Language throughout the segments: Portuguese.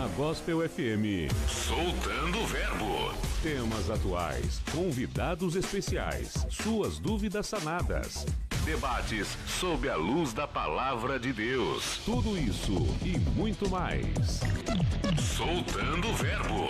na Gospel FM. Soltando o Verbo. Temas atuais, convidados especiais, suas dúvidas sanadas. Debates sob a luz da palavra de Deus. Tudo isso e muito mais. Soltando o Verbo.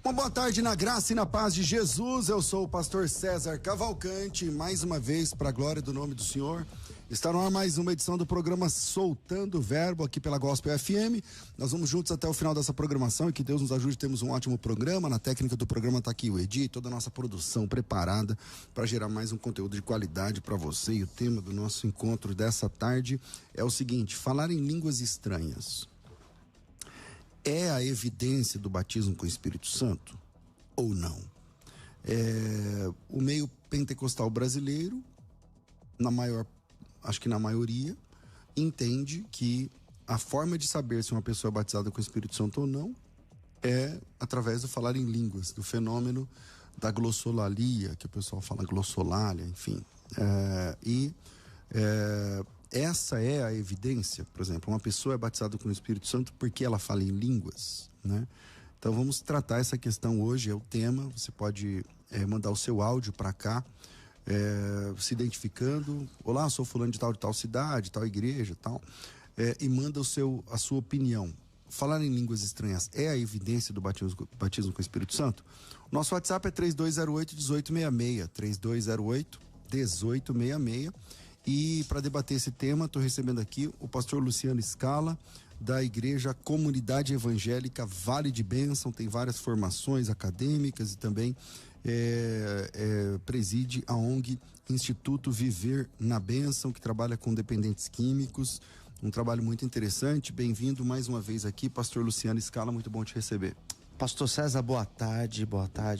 Uma boa tarde na graça e na paz de Jesus. Eu sou o pastor César Cavalcante, mais uma vez, para a glória do nome do Senhor. Está no ar mais uma edição do programa Soltando o Verbo, aqui pela Gospel FM. Nós vamos juntos até o final dessa programação e que Deus nos ajude. Temos um ótimo programa. Na técnica do programa está aqui o Edi, toda a nossa produção preparada para gerar mais um conteúdo de qualidade para você. E o tema do nosso encontro dessa tarde é o seguinte: falar em línguas estranhas é a evidência do batismo com o Espírito Santo ou não? O meio pentecostal brasileiro, acho que na maioria, entende que a forma de saber se uma pessoa é batizada com o Espírito Santo ou não é através do falar em línguas, do fenômeno da glossolalia, que o pessoal fala glossolalia, enfim. Essa é a evidência. Por exemplo, uma pessoa é batizada com o Espírito Santo porque ela fala em línguas, né? Então vamos tratar essa questão hoje, é o tema. Você pode mandar o seu áudio para cá, se identificando: olá, sou fulano de tal cidade, tal igreja, tal, e manda a sua opinião. Falar em línguas estranhas é a evidência do batismo com o Espírito Santo? Nosso WhatsApp é 3208-1866, 3208-1866. E para debater esse tema, estou recebendo aqui o pastor Luciano Scala, da Igreja Comunidade Evangélica Vale de Bênção. Tem várias formações acadêmicas e também preside a ONG Instituto Viver na Bênção, que trabalha com dependentes químicos. Um trabalho muito interessante. Bem-vindo mais uma vez aqui, pastor Luciano Scala, muito bom te receber. Pastor César, boa tarde,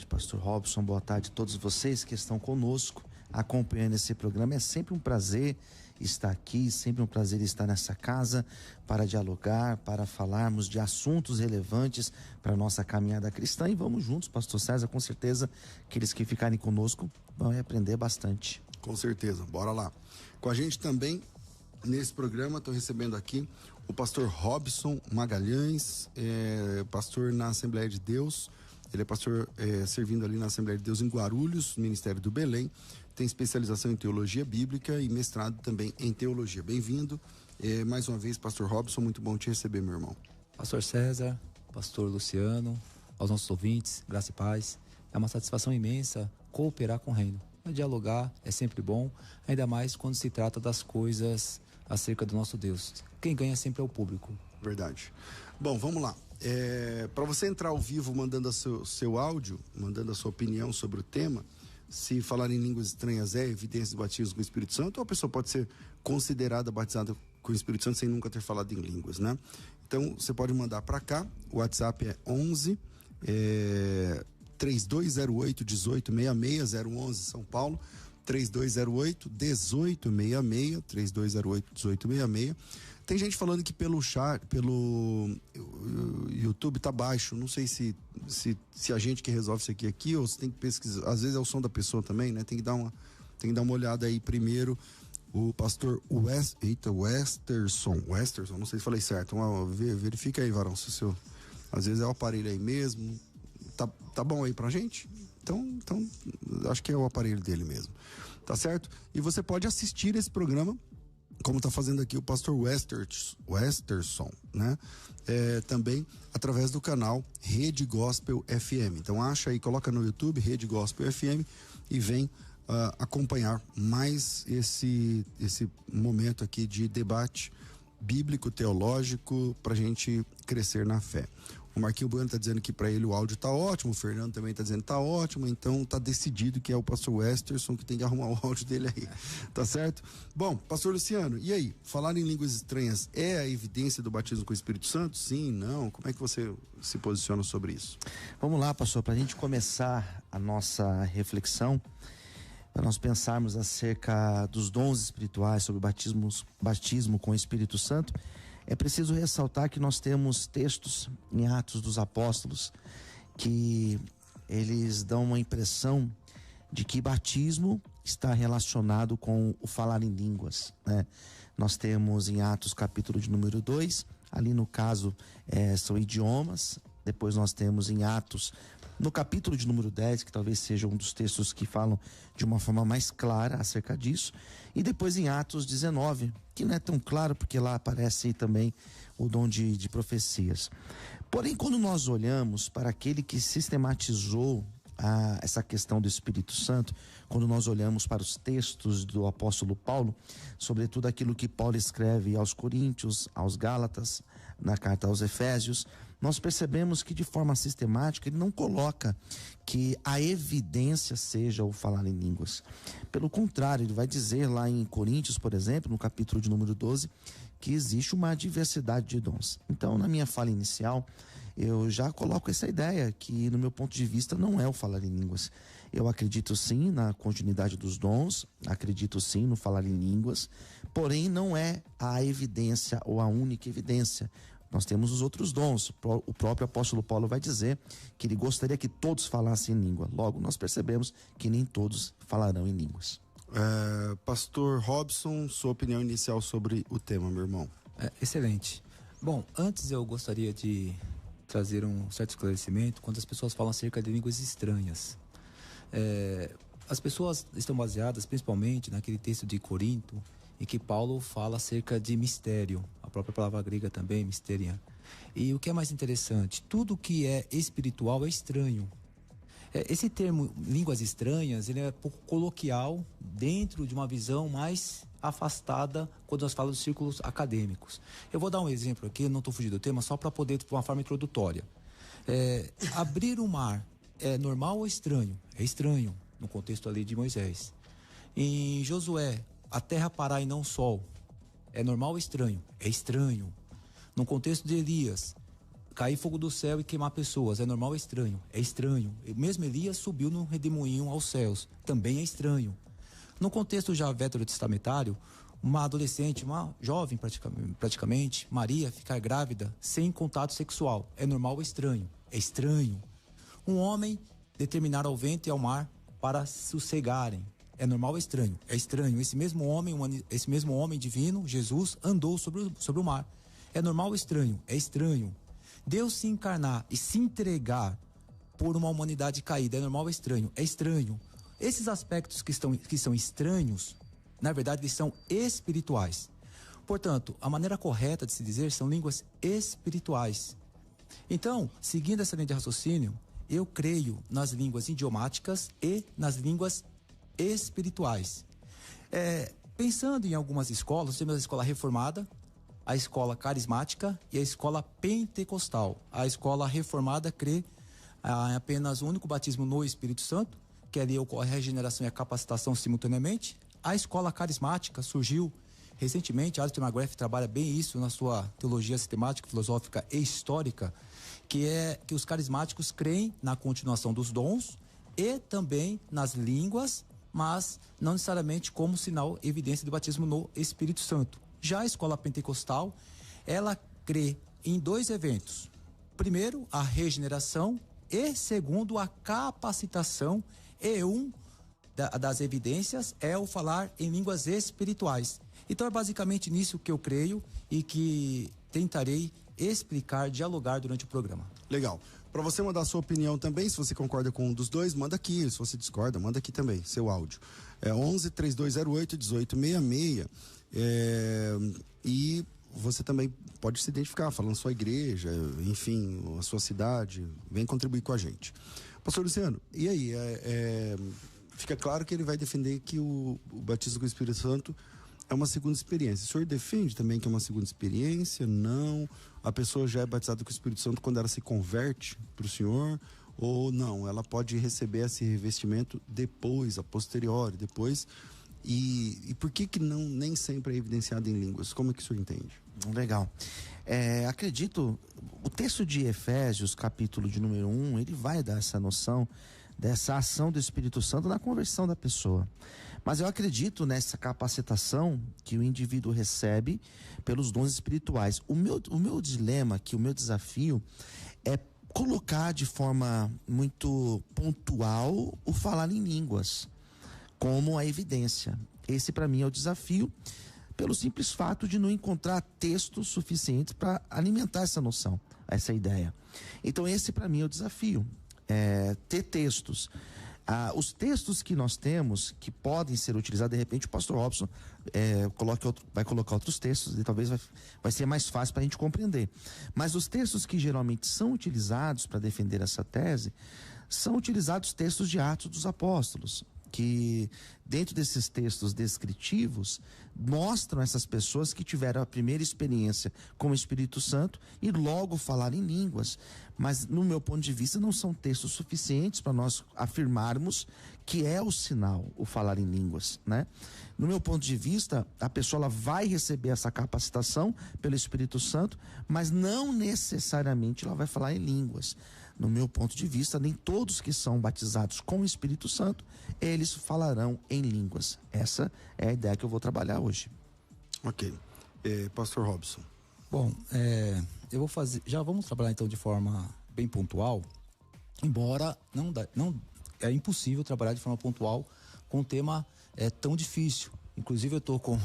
pastor Robson, boa tarde a todos vocês que estão conosco, acompanhando esse programa. É sempre um prazer estar aqui, sempre um prazer estar nessa casa para dialogar, para falarmos de assuntos relevantes para a nossa caminhada cristã. E vamos juntos, pastor César, com certeza aqueles que ficarem conosco vão aprender bastante. Com certeza, bora lá. Com a gente também nesse programa, estou recebendo aqui o pastor Robson Magalhães, pastor na Assembleia de Deus. Ele é pastor servindo ali na Assembleia de Deus em Guarulhos, Ministério do Belém. Tem especialização em teologia bíblica e mestrado também em teologia. Bem-vindo mais uma vez, pastor Robson, muito bom te receber, meu irmão. Pastor César, pastor Luciano, aos nossos ouvintes, graça e paz. É uma satisfação imensa cooperar com o reino. Dialogar é sempre bom, ainda mais quando se trata das coisas acerca do nosso Deus. Quem ganha sempre é o público. Verdade. Bom, vamos lá. Para você entrar ao vivo mandando seu áudio, mandando a sua opinião sobre o tema, se falar em línguas estranhas é evidência do batismo com o Espírito Santo, ou a pessoa pode ser considerada batizada com o Espírito Santo sem nunca ter falado em línguas, né? Então, você pode mandar para cá. O WhatsApp é 11 3208-1866, 011 São Paulo, 3208-1866, 3208-1866. Tem gente falando que pelo YouTube tá baixo. Não sei se a gente que resolve isso aqui ou se tem que pesquisar. Às vezes é o som da pessoa também, né? Tem que dar uma olhada aí primeiro. O pastor Westerson, não sei se falei certo. Verifica aí, varão, se o seu, às vezes é o aparelho aí mesmo. Tá bom aí pra gente? Então acho que é o aparelho dele mesmo. Tá certo? E você pode assistir esse programa, como está fazendo aqui o pastor Westerson, né? Também através do canal Rede Gospel FM. Então acha aí, coloca no YouTube Rede Gospel FM e vem acompanhar mais esse momento aqui de debate bíblico, teológico, pra gente crescer na fé. O Marquinho Bueno tá dizendo que para ele o áudio tá ótimo, o Fernando também tá dizendo que tá ótimo, então tá decidido que é o pastor Westerson que tem que arrumar o áudio dele aí, tá certo? Bom, pastor Luciano, e aí? Falar em línguas estranhas é a evidência do batismo com o Espírito Santo? Sim, não? Como é que você se posiciona sobre isso? Vamos lá, pastor, pra gente começar a nossa reflexão, para nós pensarmos acerca dos dons espirituais, sobre o batismo com o Espírito Santo. É preciso ressaltar que nós temos textos em Atos dos Apóstolos que eles dão uma impressão de que batismo está relacionado com o falar em línguas, né? Nós temos em Atos capítulo de número 2, ali no caso são idiomas. Depois nós temos em Atos, no capítulo de número 10, que talvez seja um dos textos que falam de uma forma mais clara acerca disso. E depois em Atos 19, que não é tão claro, porque lá aparece também o dom de profecias. Porém, quando nós olhamos para aquele que sistematizou essa questão do Espírito Santo, quando nós olhamos para os textos do apóstolo Paulo, sobretudo aquilo que Paulo escreve aos Coríntios, aos Gálatas, na carta aos Efésios, nós percebemos que de forma sistemática ele não coloca que a evidência seja o falar em línguas. Pelo contrário, ele vai dizer lá em Coríntios, por exemplo, no capítulo de número 12, que existe uma diversidade de dons. Então, na minha fala inicial, eu já coloco essa ideia que, no meu ponto de vista, não é o falar em línguas. Eu acredito sim na continuidade dos dons, acredito sim no falar em línguas, porém não é a evidência ou a única evidência. Nós temos os outros dons. O próprio apóstolo Paulo vai dizer que ele gostaria que todos falassem em língua. Logo, nós percebemos que nem todos falarão em línguas. Pastor Robson, sua opinião inicial sobre o tema, meu irmão. Excelente. Bom, antes eu gostaria de trazer um certo esclarecimento quando as pessoas falam acerca de línguas estranhas. As pessoas estão baseadas principalmente naquele texto de Corinto, em que Paulo fala acerca de mistério, a própria palavra grega também, misteria. E o que é mais interessante, tudo que é espiritual é estranho. Esse termo, línguas estranhas, ele é pouco coloquial dentro de uma visão mais afastada quando nós falamos de círculos acadêmicos. Eu vou dar um exemplo aqui, não estou fugindo do tema, só para poder, de uma forma introdutória. Abrir o mar é normal ou estranho? É estranho, no contexto ali de Moisés. Em Josué, a terra parar e não o sol, é normal ou estranho? É estranho. No contexto de Elias, cair fogo do céu e queimar pessoas, é normal ou estranho? É estranho. Mesmo Elias subiu no redemoinho aos céus, também é estranho. No contexto já veterotestamentário, uma adolescente, uma jovem praticamente, Maria, ficar grávida sem contato sexual, é normal ou estranho? É estranho. Um homem determinar ao vento e ao mar para sossegarem, é normal ou estranho? É estranho. Esse mesmo homem divino, Jesus, andou sobre o mar. É normal ou estranho? É estranho. Deus se encarnar e se entregar por uma humanidade caída, é normal ou estranho? É estranho. Esses aspectos que são estranhos, na verdade, eles são espirituais. Portanto, a maneira correta de se dizer são línguas espirituais. Então, seguindo essa linha de raciocínio, eu creio nas línguas idiomáticas e nas línguas espirituais. Pensando em algumas escolas, temos a escola reformada, a escola carismática e a escola pentecostal. A escola reformada crê em apenas o único batismo no Espírito Santo, que ali ocorre a regeneração e a capacitação simultaneamente. A escola carismática surgiu recentemente, Alistair McGrath trabalha bem isso na sua teologia sistemática, filosófica e histórica, que é que os carismáticos creem na continuação dos dons e também nas línguas, mas não necessariamente como sinal, evidência de batismo no Espírito Santo. Já a escola pentecostal, ela crê em dois eventos. Primeiro, a regeneração e segundo, a capacitação, e das evidências é o falar em línguas espirituais. Então é basicamente nisso que eu creio e que tentarei explicar, dialogar durante o programa. Legal. Para você mandar a sua opinião também, se você concorda com um dos dois, manda aqui. Se você discorda, manda aqui também, seu áudio. 11-3208-1866. E você também pode se identificar, falando sua igreja, enfim, a sua cidade. Vem contribuir com a gente. Pastor Luciano, e aí? Fica claro que ele vai defender que o batismo com o Espírito Santo é uma segunda experiência. O senhor defende também que é uma segunda experiência? Não. A pessoa já é batizada com o Espírito Santo quando ela se converte para o senhor? Ou não? Ela pode receber esse revestimento depois, a posteriori, depois. E por que não nem sempre é evidenciado em línguas? Como é que o senhor entende? Legal. Acredito, o texto de Efésios, capítulo de número 1, ele vai dar essa noção dessa ação do Espírito Santo na conversão da pessoa. Mas eu acredito nessa capacitação que o indivíduo recebe pelos dons espirituais. O meu dilema aqui, o meu desafio é colocar de forma muito pontual o falar em línguas como a evidência. Esse para mim é o desafio. pelo simples fato de não encontrar textos suficientes para alimentar essa noção, essa ideia. Então esse para mim é o desafio, ter textos. Os textos que nós temos, que podem ser utilizados, de repente o pastor Robson vai colocar outros textos e talvez vai ser mais fácil para a gente compreender. Mas os textos que geralmente são utilizados para defender essa tese, são utilizados textos de Atos dos Apóstolos, que dentro desses textos descritivos mostram essas pessoas que tiveram a primeira experiência com o Espírito Santo e logo falaram em línguas. Mas no meu ponto de vista não são textos suficientes para nós afirmarmos que é o sinal, o falar em línguas, né? No meu ponto de vista, a pessoa ela vai receber essa capacitação pelo Espírito Santo, mas não necessariamente ela vai falar em línguas. No meu ponto de vista, nem todos que são batizados com o Espírito Santo, eles falarão em línguas. Essa é a ideia que eu vou trabalhar hoje. Ok. Pastor Robson. Bom, eu vou fazer. Já vamos trabalhar então de forma bem pontual, embora não é impossível trabalhar de forma pontual com um tema tão difícil. Inclusive eu estou com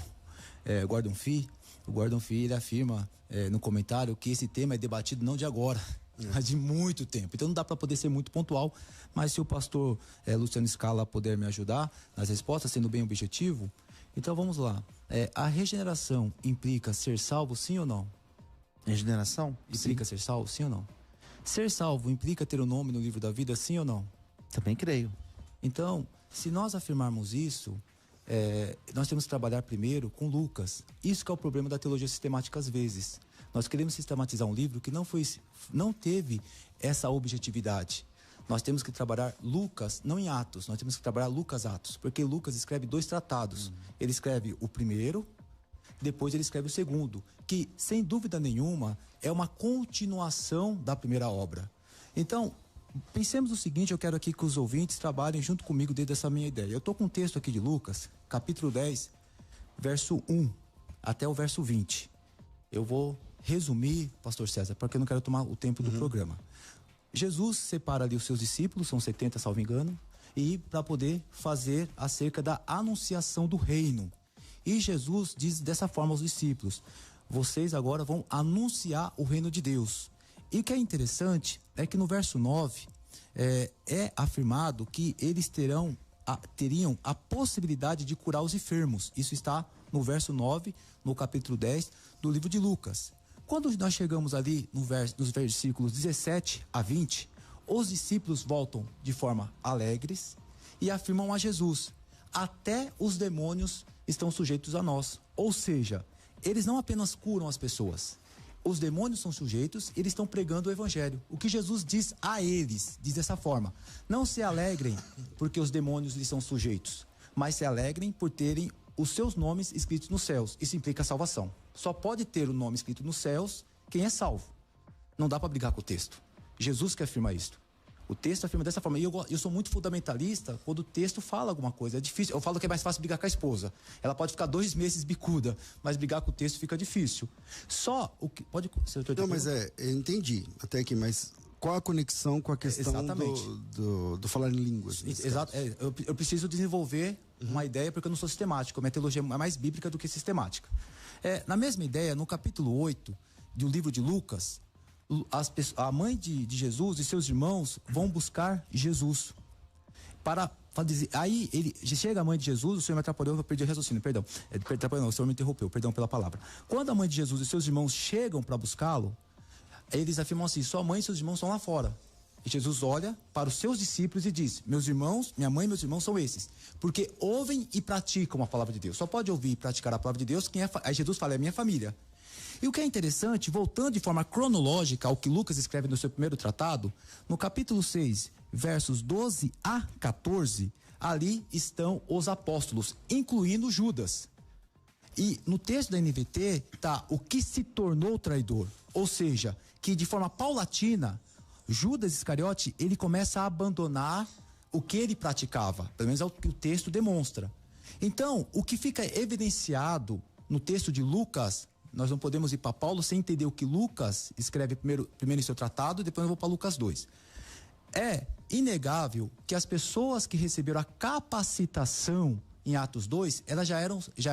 Gordon Fee. O Gordon Fee ele afirma no comentário que esse tema é debatido não de agora, mas de muito tempo. Então não dá para poder ser muito pontual, mas se o pastor Luciano Scala puder me ajudar nas respostas, sendo bem objetivo, então vamos lá. A regeneração implica ser salvo, sim ou não? Regeneração? Implica ser salvo, sim ou não? Ser salvo implica ter o nome no livro da vida, sim ou não? Também creio. Então, se nós afirmarmos isso, nós temos que trabalhar primeiro com Lucas. Isso que é o problema da teologia sistemática às vezes. Nós queremos sistematizar um livro que não teve essa objetividade. Nós temos que trabalhar Lucas, não em Atos, nós temos que trabalhar Lucas Atos, porque Lucas escreve 2 tratados. Ele escreve o primeiro, depois ele escreve o segundo, que sem dúvida nenhuma é uma continuação da primeira obra. Então, pensemos o seguinte, eu quero aqui que os ouvintes trabalhem junto comigo dentro dessa minha ideia. Eu estou com um texto aqui de Lucas, capítulo 10, verso 1 até o verso 20. Eu vou resumir, pastor César, porque eu não quero tomar o tempo do programa. Jesus separa ali os seus discípulos, são 70, salvo engano, e para poder fazer acerca da anunciação do reino. E Jesus diz dessa forma aos discípulos: vocês agora vão anunciar o reino de Deus. E o que é interessante é que no verso 9 é afirmado que eles teriam a possibilidade de curar os enfermos. Isso está no verso 9, no capítulo 10 do livro de Lucas. Quando nós chegamos ali nos versículos 17 a 20, os discípulos voltam de forma alegres e afirmam a Jesus: até os demônios estão sujeitos a nós. Ou seja, eles não apenas curam as pessoas, os demônios são sujeitos, eles estão pregando o evangelho. O que Jesus diz a eles, diz dessa forma: não se alegrem porque os demônios lhes são sujeitos, mas se alegrem por terem os seus nomes escritos nos céus. Isso implica salvação. Só pode ter o nome escrito nos céus quem é salvo. Não dá para brigar com o texto. Jesus que afirma isto. O texto afirma dessa forma. E eu sou muito fundamentalista quando o texto fala alguma coisa. É difícil. Eu falo que é mais fácil brigar com a esposa. Ela pode ficar 2 meses bicuda, mas brigar com o texto fica difícil. Só o que... Pode... Não, mas eu entendi até aqui, mas qual a conexão com a questão do falar em línguas? Exato. Eu preciso desenvolver uma ideia, porque eu não sou sistemático. A minha teologia é mais bíblica do que sistemática. Na mesma ideia, no capítulo 8 do livro de Lucas, a mãe de Jesus e seus irmãos vão buscar Jesus para dizer. Aí chega a mãe de Jesus, o Senhor me atrapalhou, eu perdi o raciocínio, perdão. O Senhor me interrompeu, perdão pela palavra. Quando a mãe de Jesus e seus irmãos chegam para buscá-lo, eles afirmam assim: sua mãe e seus irmãos estão lá fora. E Jesus olha para os seus discípulos e diz: meus irmãos, minha mãe e meus irmãos são esses, porque ouvem e praticam a palavra de Deus. Só pode ouvir e praticar a palavra de Deus quem aí Jesus fala: é minha família. E o que é interessante, voltando de forma cronológica ao que Lucas escreve no seu primeiro tratado, no capítulo 6, versos 12 a 14, ali estão os apóstolos, incluindo Judas. E no texto da NVT está o que se tornou traidor, ou seja, que de forma paulatina, Judas Iscariote, ele começa a abandonar o que ele praticava, pelo menos é o que o texto demonstra. Então, o que fica evidenciado no texto de Lucas, nós não podemos ir para Paulo sem entender o que Lucas escreve primeiro em seu tratado, e depois eu vou para Lucas 2. É inegável que as pessoas que receberam a capacitação em Atos 2, elas já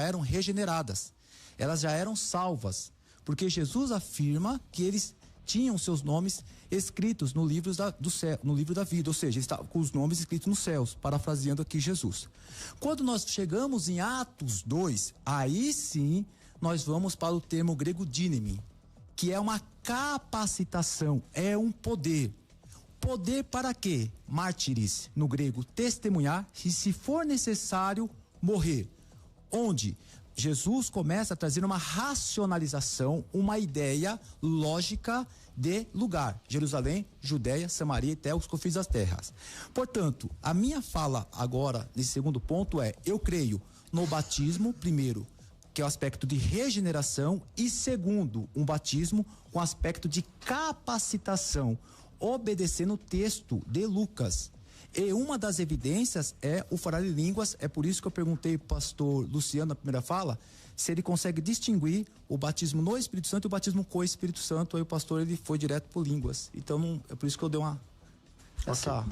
eram regeneradas. elas já eram salvas, porque Jesus afirma que eles tinham seus nomes escritos no livro no livro da vida, ou seja, estavam com os nomes escritos nos céus, parafraseando aqui Jesus. Quando nós chegamos em Atos 2, aí sim nós vamos para o termo grego díname, que é uma capacitação, é um poder. Poder para quê? Mártires, no grego, testemunhar, e se for necessário, morrer. Onde Jesus começa a trazer uma racionalização, uma ideia lógica de lugar. Jerusalém, Judéia, Samaria e até os confins das terras. Portanto, a minha fala agora, nesse segundo ponto, é: eu creio no batismo, primeiro, que é o aspecto de regeneração, e segundo, um batismo com aspecto de capacitação, obedecendo o texto de Lucas. E uma das evidências é o falar em línguas. É por isso que eu perguntei para o pastor Luciano na primeira fala se ele consegue distinguir o batismo no Espírito Santo e o batismo com o Espírito Santo. Aí o pastor, ele foi direto por línguas. Então é por isso que eu dei essa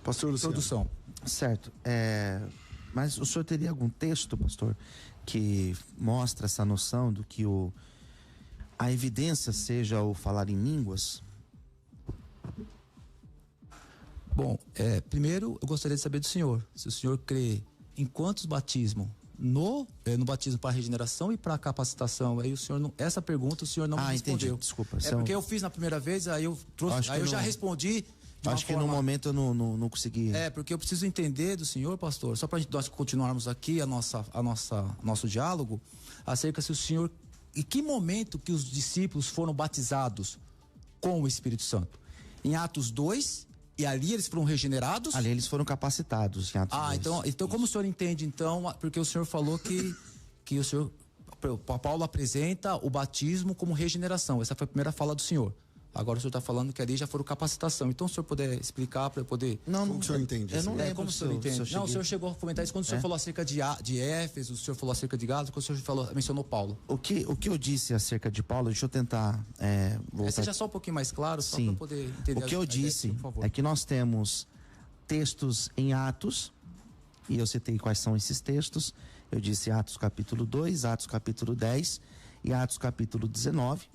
pastor Luciano. introdução. Certo. Mas o senhor teria algum texto, pastor, que mostra essa noção do que a evidência seja o falar em línguas? Bom, primeiro eu gostaria de saber do senhor, se o senhor crê em quantos batismos no batismo para regeneração e para capacitação. Aí o senhor não, essa pergunta o senhor não me respondeu. Entendi, desculpa. Porque eu fiz na primeira vez, aí eu trouxe, aí eu já respondi de uma Acho forma... que no momento eu não consegui. Porque eu preciso entender do senhor, pastor, só para nós continuarmos aqui nosso diálogo, acerca se o senhor, em que momento que os discípulos foram batizados com o Espírito Santo? Em Atos 2, e ali eles foram regenerados? Ali eles foram capacitados em Atos 2. Então como o senhor entende, então, porque o senhor falou que o senhor, Paulo apresenta o batismo como regeneração, essa foi a primeira fala do senhor. Agora o senhor está falando que ali já foram capacitação. Então, se o senhor puder explicar para eu poder... Como o senhor entende? Eu não lembro como o senhor entende. Não, o senhor chegou a comentar isso quando o senhor falou acerca de Éfeso, o senhor falou acerca de Gálatas, quando o senhor mencionou Paulo. O que eu disse acerca de Paulo, deixa eu tentar voltar. Seja só um pouquinho mais claro, só para eu poder entender. O que eu disse é que nós temos textos em Atos, e eu citei quais são esses textos. Eu disse Atos capítulo 2, Atos capítulo 10 e Atos capítulo 19,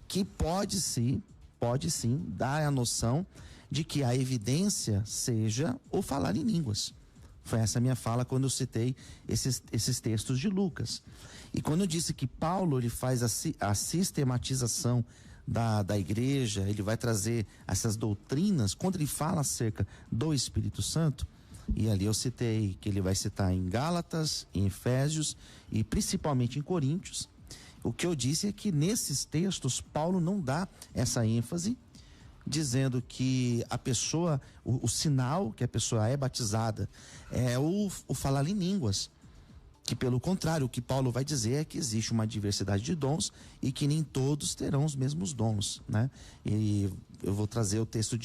que pode sim dar a noção de que a evidência seja o falar em línguas. Foi essa a minha fala quando eu citei esses textos de Lucas. E quando eu disse que Paulo ele faz a sistematização da igreja, ele vai trazer essas doutrinas, quando ele fala acerca do Espírito Santo, e ali eu citei que ele vai citar em Gálatas, em Efésios e principalmente em Coríntios. O que eu disse é que nesses textos Paulo não dá essa ênfase, dizendo que a pessoa, o sinal que a pessoa é batizada é o falar em línguas. Que pelo contrário, o que Paulo vai dizer é que existe uma diversidade de dons e que nem todos terão os mesmos dons, né? E eu vou trazer o texto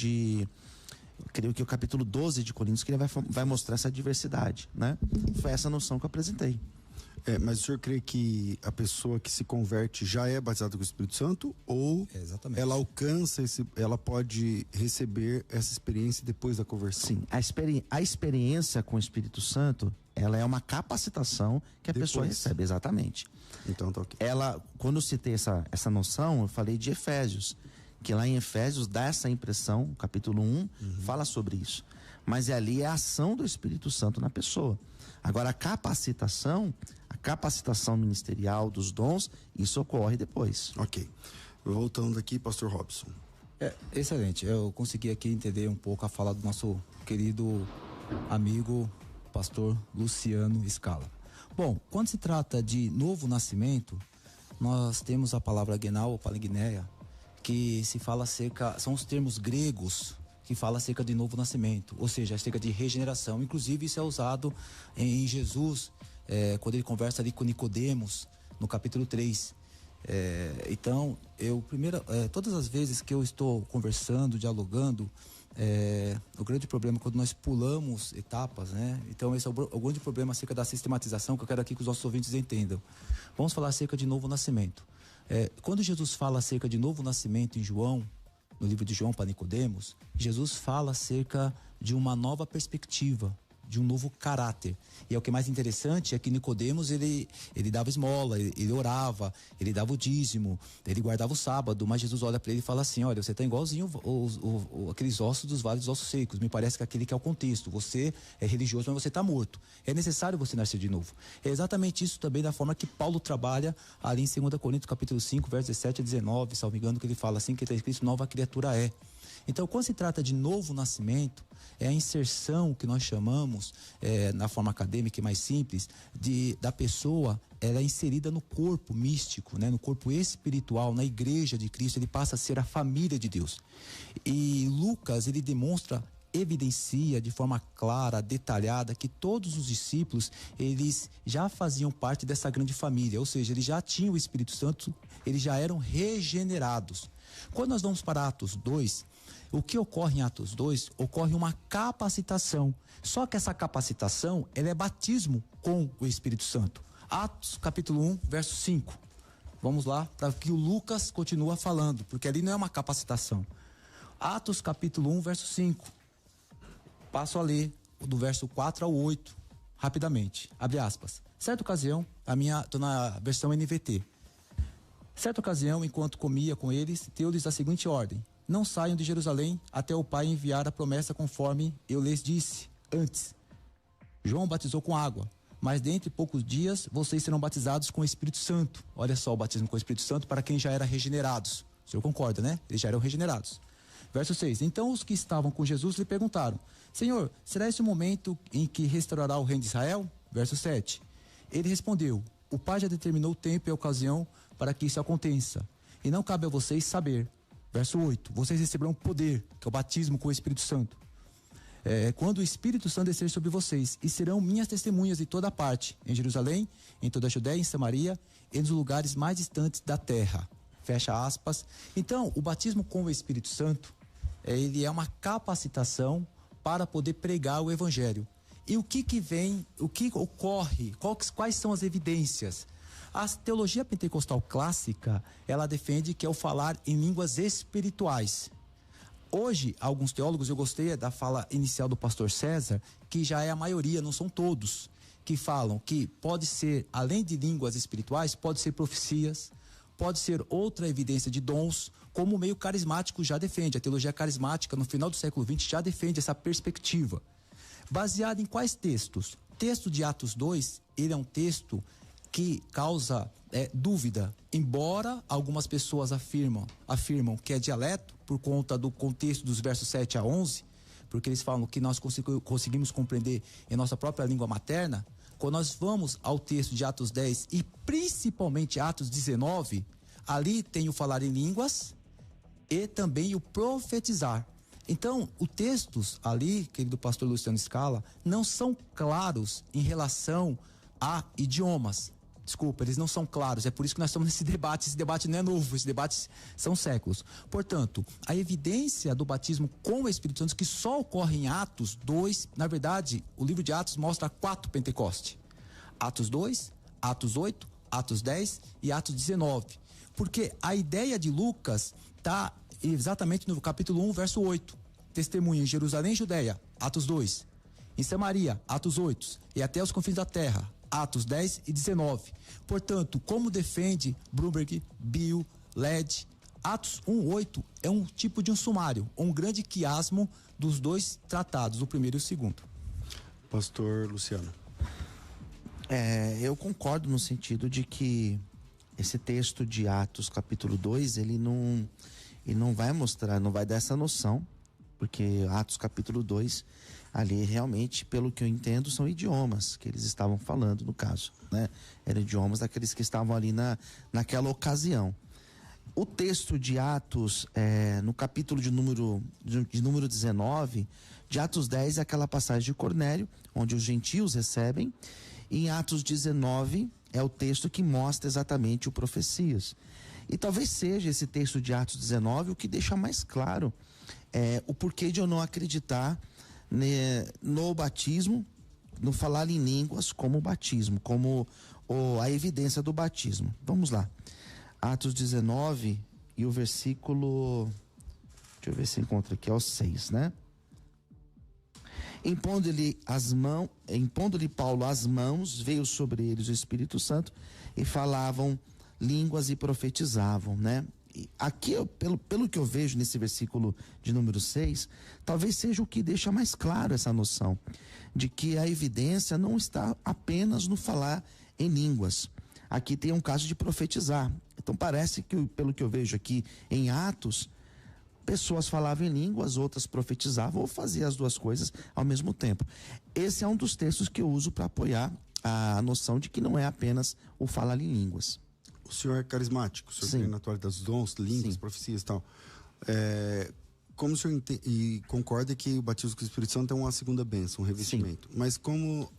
creio que o capítulo 12 de Coríntios, que ele vai mostrar essa diversidade, né? Foi essa noção que eu apresentei. Mas o senhor crê que a pessoa que se converte já é batizada com o Espírito Santo ou ela alcança ela pode receber essa experiência depois da conversão? Sim, a experiência com o Espírito Santo, ela é uma capacitação que a pessoa recebe, exatamente. Então tá ok. Quando eu citei essa noção, eu falei de Efésios, que lá em Efésios dá essa impressão, capítulo 1, fala sobre isso. Mas ali é a ação do Espírito Santo na pessoa. Agora, a capacitação ministerial dos dons, isso ocorre depois. Ok. Voltando aqui, pastor Robson. Excelente. Eu consegui aqui entender um pouco a fala do nosso querido amigo, pastor Luciano Scala. Bom, quando se trata de novo nascimento, nós temos a palavra genao ou paligneia, que se fala acerca, são os termos gregos que fala acerca de novo nascimento, ou seja, acerca de regeneração. Inclusive isso é usado em Jesus, quando ele conversa ali com Nicodemos, no capítulo 3. Então, todas as vezes que eu estou conversando, dialogando, o grande problema é quando nós pulamos etapas, né? Então esse é o grande problema acerca da sistematização, que eu quero aqui que os nossos ouvintes entendam. Vamos falar acerca de novo nascimento. Quando Jesus fala acerca de novo nascimento em João, no livro de João para Nicodemos, Jesus fala acerca de uma nova perspectiva, de um novo caráter. E é o que é mais interessante é que Nicodemos, ele dava esmola, ele orava, ele dava o dízimo, ele guardava o sábado, mas Jesus olha para ele e fala assim: olha, você está igualzinho aqueles ossos dos vales dos ossos secos. Me parece que aquele que é o contexto. Você é religioso, mas você está morto. É necessário você nascer de novo. É exatamente isso também da forma que Paulo trabalha ali em 2 Coríntios capítulo 5, versos 17 a 19, salvo engano, que ele fala assim, que está escrito: nova criatura é. Então, quando se trata de novo nascimento, é a inserção que nós chamamos, na forma acadêmica e mais simples, da pessoa, ela é inserida no corpo místico, né? No corpo espiritual, na igreja de Cristo. Ele passa a ser a família de Deus. E Lucas, ele evidencia de forma clara, detalhada, que todos os discípulos, eles já faziam parte dessa grande família, ou seja, eles já tinham o Espírito Santo, eles já eram regenerados. Quando nós vamos para Atos 2, o que ocorre em Atos 2? Ocorre uma capacitação. Só que essa capacitação, ela é batismo com o Espírito Santo. Atos capítulo 1, verso 5. Vamos lá, para que o Lucas continua falando, porque ali não é uma capacitação. Atos capítulo 1, verso 5. Passo a ler do verso 4 ao 8, rapidamente. Abre aspas. Certa ocasião, estou na versão NVT. Certa ocasião, enquanto comia com eles, deu-lhes a seguinte ordem: não saiam de Jerusalém até o Pai enviar a promessa conforme eu lhes disse antes. João batizou com água, mas dentro de poucos dias vocês serão batizados com o Espírito Santo. Olha só, o batismo com o Espírito Santo para quem já era regenerados. O senhor concorda, né? Eles já eram regenerados. Verso 6. Então os que estavam com Jesus lhe perguntaram: Senhor, será esse o momento em que restaurará o reino de Israel? Verso 7. Ele respondeu: o Pai já determinou o tempo e a ocasião para que isso aconteça, e não cabe a vocês saber. Verso 8. Vocês receberão poder, que é o batismo com o Espírito Santo, quando o Espírito Santo descer sobre vocês, e serão minhas testemunhas em toda parte, em Jerusalém, em toda a Judéia, em Samaria e nos lugares mais distantes da terra. Fecha aspas. Então, o batismo com o Espírito Santo, ele é uma capacitação para poder pregar o Evangelho. E o que vem, o que ocorre, quais são as evidências? A teologia pentecostal clássica, ela defende que é o falar em línguas espirituais. Hoje, alguns teólogos, eu gostei da fala inicial do pastor César, que já é a maioria, não são todos, que falam que pode ser, além de línguas espirituais, pode ser profecias, pode ser outra evidência de dons, como o meio carismático já defende. A teologia carismática, no final do século XX, já defende essa perspectiva. Baseado em quais textos? O texto de Atos 2, ele é um texto que causa dúvida, embora algumas pessoas afirmam que é dialeto, por conta do contexto dos versos 7 a 11, porque eles falam que nós conseguimos compreender em nossa própria língua materna. Quando nós vamos ao texto de Atos 10 e principalmente Atos 19, ali tem o falar em línguas e também o profetizar. Então, os textos ali, querido pastor Luciano Scala, não são claros em relação a idiomas. Desculpa, eles não são claros, é por isso que nós estamos nesse debate. Esse debate não é novo, esses debates são séculos. Portanto, a evidência do batismo com o Espírito Santo, que só ocorre em Atos 2, na verdade, o livro de Atos mostra 4 Pentecostes. Atos 2, Atos 8, Atos 10 e Atos 19. Porque a ideia de Lucas está exatamente no capítulo 1, verso 8. Testemunha em Jerusalém e Judéia, Atos 2. Em Samaria, Atos 8. E até os confins da terra, Atos 10 e 19. Portanto, como defende Bloomberg, Bill, Led, Atos 1:8 é um tipo de um sumário, um grande quiasmo dos dois tratados, o primeiro e o segundo. Pastor Luciano. Eu concordo no sentido de que esse texto de Atos capítulo 2, ele não vai mostrar, não vai dar essa noção, porque Atos capítulo 2, ali realmente, pelo que eu entendo, são idiomas que eles estavam falando, no caso, né? Eram idiomas daqueles que estavam ali naquela ocasião. O texto de Atos, no capítulo de número 19, de Atos 10 é aquela passagem de Cornélio, onde os gentios recebem, e em Atos 19 é o texto que mostra exatamente o profecias. E talvez seja esse texto de Atos 19 o que deixa mais claro o porquê de eu não acreditar no batismo, no falar em línguas como batismo, como a evidência do batismo. Vamos lá. Atos 19 e o versículo, deixa eu ver se encontro aqui, é o 6, né? Impondo-lhe Paulo as mãos, veio sobre eles o Espírito Santo e falavam línguas e profetizavam, né? E aqui, pelo que eu vejo nesse versículo de número 6, talvez seja o que deixa mais claro essa noção de que a evidência não está apenas no falar em línguas. Aqui tem um caso de profetizar. Então parece que, pelo que eu vejo aqui em Atos, pessoas falavam em línguas, outras profetizavam ou faziam as duas coisas ao mesmo tempo. Esse é um dos textos que eu uso para apoiar a noção de que não é apenas o falar em línguas. O senhor é carismático, o senhor Sim. tem na atualidade dos dons, línguas, Sim. profecias e tal. Como o senhor e concorda que o batismo com o Espírito Santo é uma segunda bênção, um revestimento. Sim. Mas como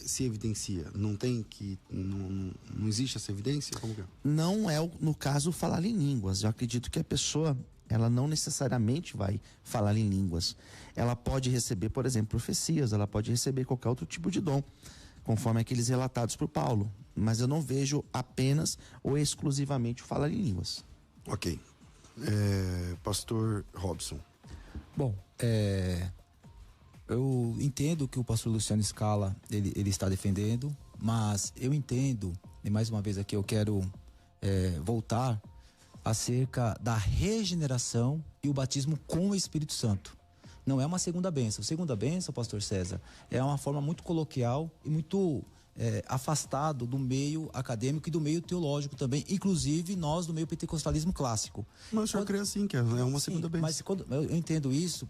se evidencia? Não tem que. Não existe essa evidência? Como que é? Não é, no caso, falar em línguas. Eu acredito que a pessoa, ela não necessariamente vai falar em línguas. Ela pode receber, por exemplo, profecias, ela pode receber qualquer outro tipo de dom, conforme aqueles relatados por Paulo. Mas eu não vejo apenas ou exclusivamente o falar em línguas. Ok. Pastor Robson. Bom, eu entendo que o pastor Luciano Scala ele está defendendo, mas eu entendo, e mais uma vez aqui eu quero voltar acerca da regeneração e o batismo com o Espírito Santo. Não é uma segunda bênção. Segunda bênção, pastor César, é uma forma muito coloquial e muito afastado do meio acadêmico e do meio teológico também, inclusive nós do meio pentecostalismo clássico. Mas o senhor crê assim, que é uma segunda bênção. Mas quando eu entendo isso,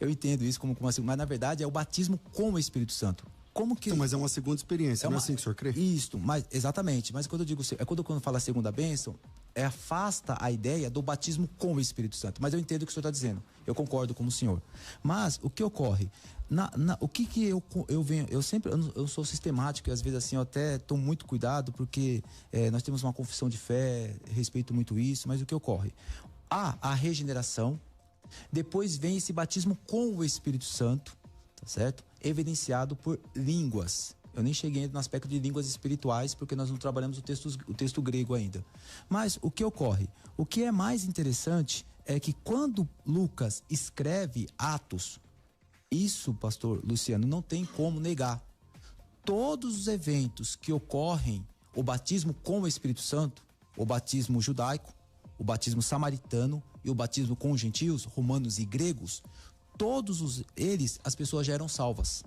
eu entendo isso como uma segunda, mas na verdade é o batismo com o Espírito Santo. Como que... Então, mas é uma segunda experiência, não é assim que o senhor crê? Isso, mas exatamente. Mas quando eu digo, quando fala segunda bênção, afasta a ideia do batismo com o Espírito Santo. Mas eu entendo o que o senhor está dizendo. Eu concordo com o senhor. Mas o que ocorre? O que eu venho? Eu sou sistemático e às vezes assim eu até tomo muito cuidado porque nós temos uma confissão de fé, respeito muito isso. Mas o que ocorre? Há a regeneração, depois vem esse batismo com o Espírito Santo, tá certo? Evidenciado por línguas. Eu nem cheguei no aspecto de línguas espirituais, porque nós não trabalhamos o texto grego ainda. Mas o que ocorre? O que é mais interessante é que quando Lucas escreve Atos, isso, pastor Luciano, não tem como negar. Todos os eventos que ocorrem, o batismo com o Espírito Santo, o batismo judaico, o batismo samaritano e o batismo com os gentios, romanos e gregos, todos eles, as pessoas já eram salvas.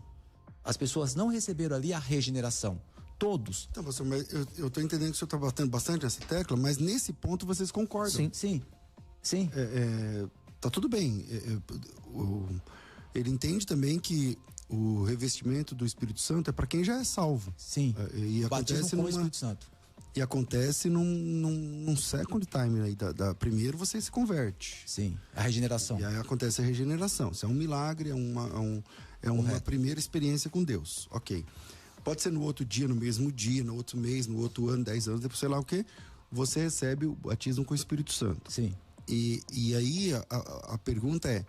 As pessoas não receberam ali a regeneração. Todos. Então, pastor, mas eu tô entendendo que o senhor tá batendo bastante nessa tecla, mas nesse ponto vocês concordam. Sim. Tá tudo bem. Ele entende também que o revestimento do Espírito Santo é para quem já é salvo. Sim. E batismo com o Espírito Santo. E acontece num second time aí. Primeiro você se converte. Sim, a regeneração. E aí acontece a regeneração. Isso é um milagre, é uma primeira experiência com Deus. Ok. Pode ser no outro dia, no mesmo dia, no outro mês, no outro ano, 10 anos, depois sei lá o quê. Você recebe o batismo com o Espírito Santo. Sim. E aí a pergunta é: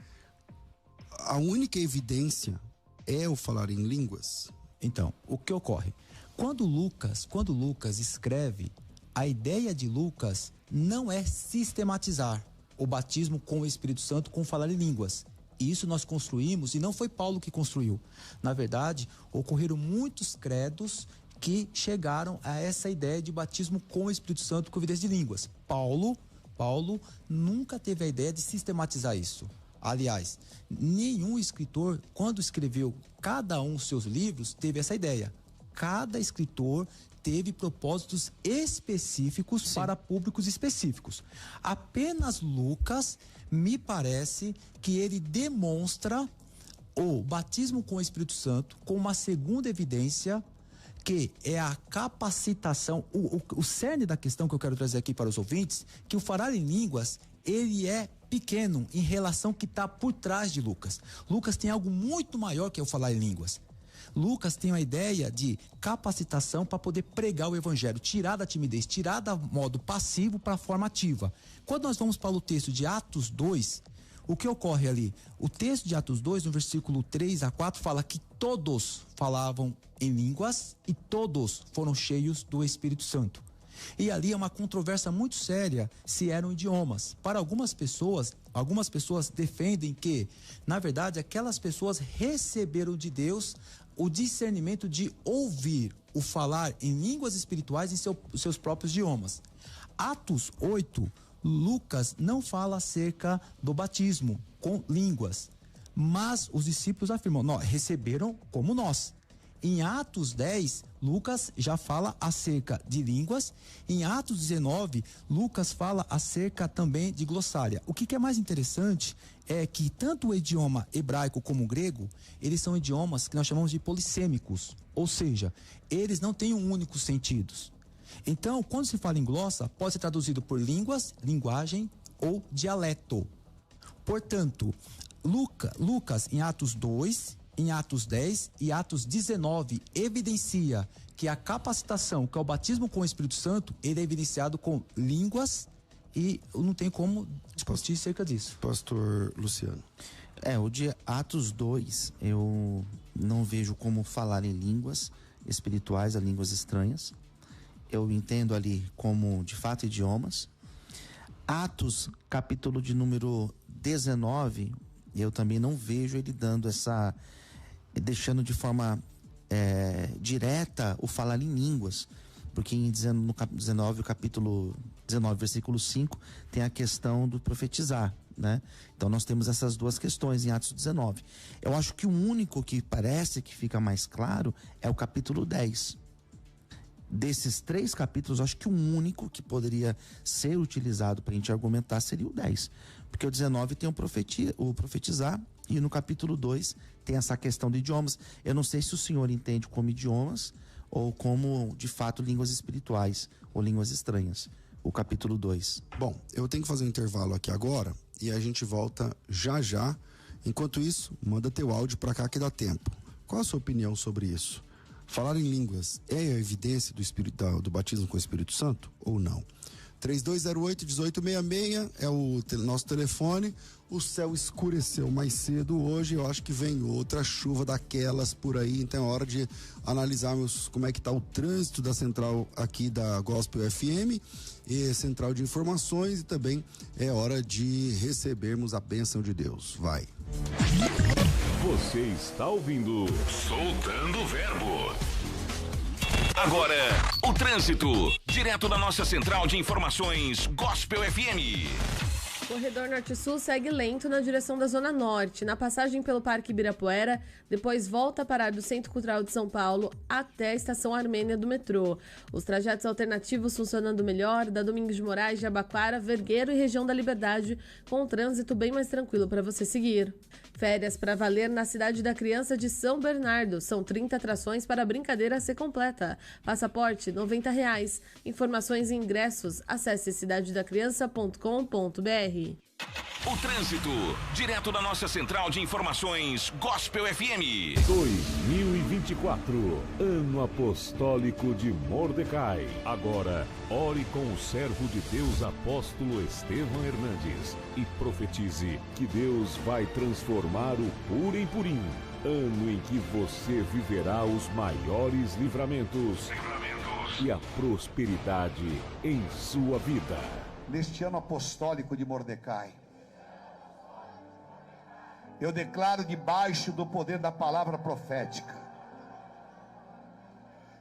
a única evidência é o falar em línguas? Então, o que ocorre? Quando Lucas escreve, a ideia de Lucas não é sistematizar o batismo com o Espírito Santo com falar em línguas. E isso nós construímos, e não foi Paulo que construiu. Na verdade, ocorreram muitos credos que chegaram a essa ideia de batismo com o Espírito Santo com evidência de línguas. Paulo nunca teve a ideia de sistematizar isso. Aliás, nenhum escritor, quando escreveu cada um dos seus livros, teve essa ideia. Cada escritor teve propósitos específicos para públicos específicos. Apenas Lucas, me parece que ele demonstra o batismo com o Espírito Santo com uma segunda evidência, que é a capacitação, o cerne da questão que eu quero trazer aqui para os ouvintes, que o falar em línguas, ele é pequeno em relação ao que está por trás de Lucas. Lucas tem algo muito maior que o falar em línguas. Lucas tem a ideia de capacitação para poder pregar o evangelho, tirar da timidez, tirar do modo passivo para a forma ativa. Quando nós vamos para o texto de Atos 2, o que ocorre ali? O texto de Atos 2, no versículo 3 a 4, fala que todos falavam em línguas e todos foram cheios do Espírito Santo. E ali é uma controvérsia muito séria se eram idiomas. Para algumas pessoas defendem que, na verdade, aquelas pessoas receberam de Deus o discernimento de ouvir o falar em línguas espirituais em seus próprios idiomas. Atos 8, Lucas não fala acerca do batismo com línguas, mas os discípulos afirmam, não, receberam como nós. Em Atos 10, Lucas já fala acerca de línguas. Em Atos 19, Lucas fala acerca também de glossária. O que é mais interessante é que tanto o idioma hebraico como o grego, eles são idiomas que nós chamamos de polissêmicos, ou seja, eles não têm um único sentido. Então, quando se fala em glossa, pode ser traduzido por línguas, linguagem ou dialeto. Portanto, Lucas em Atos 2, em Atos 10 e Atos 19 evidencia que a capacitação, que é o batismo com o Espírito Santo, ele é evidenciado com línguas e não tem como discutir acerca disso. Pastor Luciano. O de Atos 2, eu não vejo como falar em línguas espirituais, a línguas estranhas. Eu entendo ali como, de fato, idiomas. Atos, capítulo de número 19, eu também não vejo ele dando deixando de forma direta o falar em línguas, porque no capítulo 19, o capítulo 19, versículo 5, tem a questão do profetizar, né? Então nós temos essas duas questões em Atos 19. Eu acho que o único que parece que fica mais claro é o capítulo 10. Desses 3 capítulos, acho que o único que poderia ser utilizado para a gente argumentar seria o 10. Porque o 19 tem o profetizar, e no capítulo 2 tem essa questão de idiomas. Eu não sei se o senhor entende como idiomas ou como, de fato, línguas espirituais ou línguas estranhas. O capítulo 2. Bom, eu tenho que fazer um intervalo aqui agora e a gente volta já já. Enquanto isso, manda teu áudio para cá que dá tempo. Qual a sua opinião sobre isso? Falar em línguas é a evidência do batismo com o Espírito Santo ou não? 3208-1866 é o nosso telefone. O céu escureceu mais cedo hoje, eu acho que vem outra chuva daquelas por aí, então é hora de analisarmos como é que está o trânsito da central aqui da Gospel FM e central de informações, e também é hora de recebermos a bênção de Deus. Vai. Você está ouvindo Soltando o Verbo. Agora, o trânsito, direto da nossa central de informações Gospel FM. Corredor Norte-Sul segue lento na direção da Zona Norte, na passagem pelo Parque Ibirapuera, depois volta a parar do Centro Cultural de São Paulo até a Estação Armênia do metrô. Os trajetos alternativos funcionando melhor, da Domingos de Moraes, Jabaquara, Vergueiro e região da Liberdade, com um trânsito bem mais tranquilo para você seguir. Férias para valer na Cidade da Criança de São Bernardo. São 30 atrações para a brincadeira ser completa. Passaporte, R$90. Informações e ingressos, acesse cidadedacriança.com.br. O trânsito, direto da nossa central de informações Gospel FM. 2024, Ano Apostólico de Mordecai. Agora, ore com o servo de Deus, apóstolo Estevão Hernandes, e profetize que Deus vai transformar o Purim Purim, ano em que você viverá os maiores livramentos e a prosperidade em sua vida. Neste ano apostólico de Mordecai, eu declaro debaixo do poder da palavra profética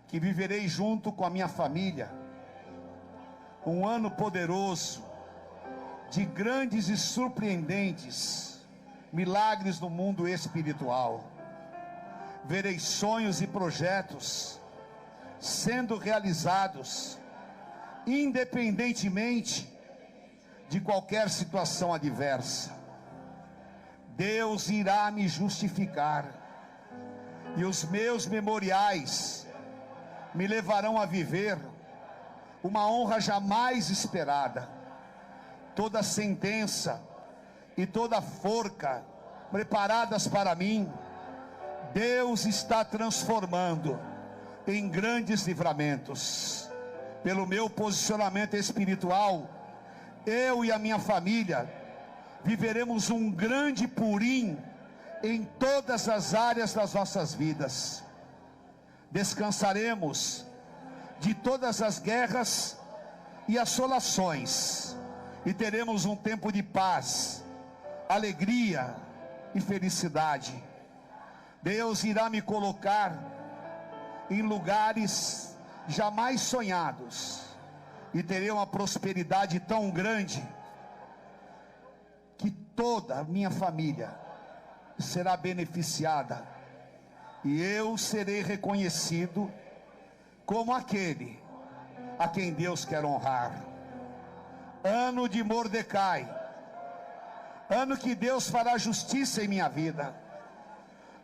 que viverei junto com a minha família um ano poderoso de grandes e surpreendentes milagres no mundo espiritual. Verei sonhos e projetos sendo realizados independentemente de qualquer situação adversa. Deus irá me justificar, e os meus memoriais me levarão a viver uma honra jamais esperada. Toda sentença e toda forca preparadas para mim, Deus está transformando em grandes livramentos. Pelo meu posicionamento espiritual, eu e a minha família viveremos um grande Purim em todas as áreas das nossas vidas. Descansaremos de todas as guerras e assolações, e teremos um tempo de paz, alegria e felicidade. Deus irá me colocar em lugares jamais sonhados, e terei uma prosperidade tão grande que toda a minha família será beneficiada, e eu serei reconhecido como aquele a quem Deus quer honrar. Ano de Mordecai, ano que Deus fará justiça em minha vida,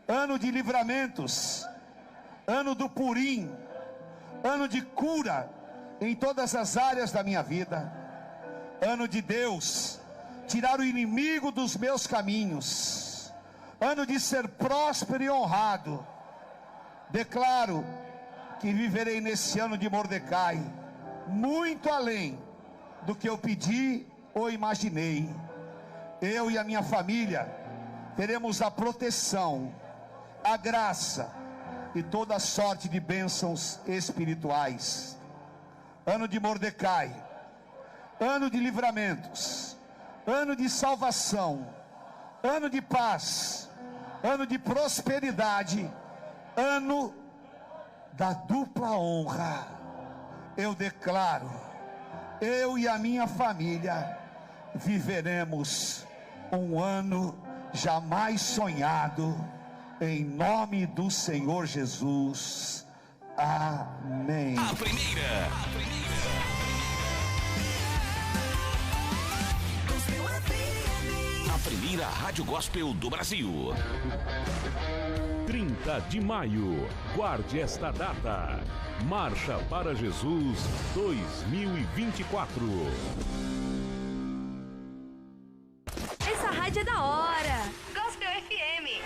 ano de livramentos, ano do Purim, ano de cura em todas as áreas da minha vida, ano de Deus tirar o inimigo dos meus caminhos, ano de ser próspero e honrado. Declaro que viverei nesse ano de Mordecai muito além do que eu pedi ou imaginei. Eu e a minha família teremos a proteção, a graça e toda sorte de bênçãos espirituais. Ano de Mordecai, ano de livramentos, ano de salvação, ano de paz, ano de prosperidade, ano da dupla honra. Eu declaro, eu e a minha família viveremos um ano jamais sonhado, em nome do Senhor Jesus. Amém. A primeira. A primeira Rádio Gospel do Brasil. 30 de maio. Guarde esta data. Marcha para Jesus 2024. Essa rádio é da hora. Gospel FM.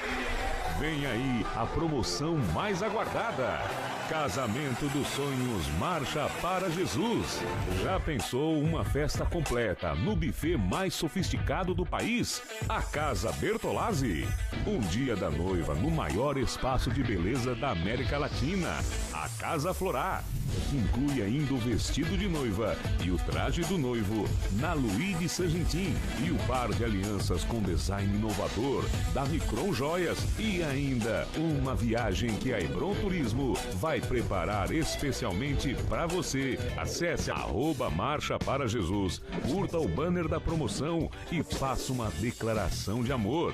Vem aí a promoção mais aguardada. Casamento dos Sonhos Marcha para Jesus. Já pensou uma festa completa no buffet mais sofisticado do país? A Casa Bertolazzi. Um dia da noiva no maior espaço de beleza da América Latina. A Casa Florá. Inclui ainda o vestido de noiva e o traje do noivo na Louis de Saint-Gentin e o par de alianças com design inovador da Micron Joias e ainda uma viagem que a Hebron Turismo vai preparar especialmente para você. Acesse @Marcha para Jesus, curta o banner da promoção e faça uma declaração de amor.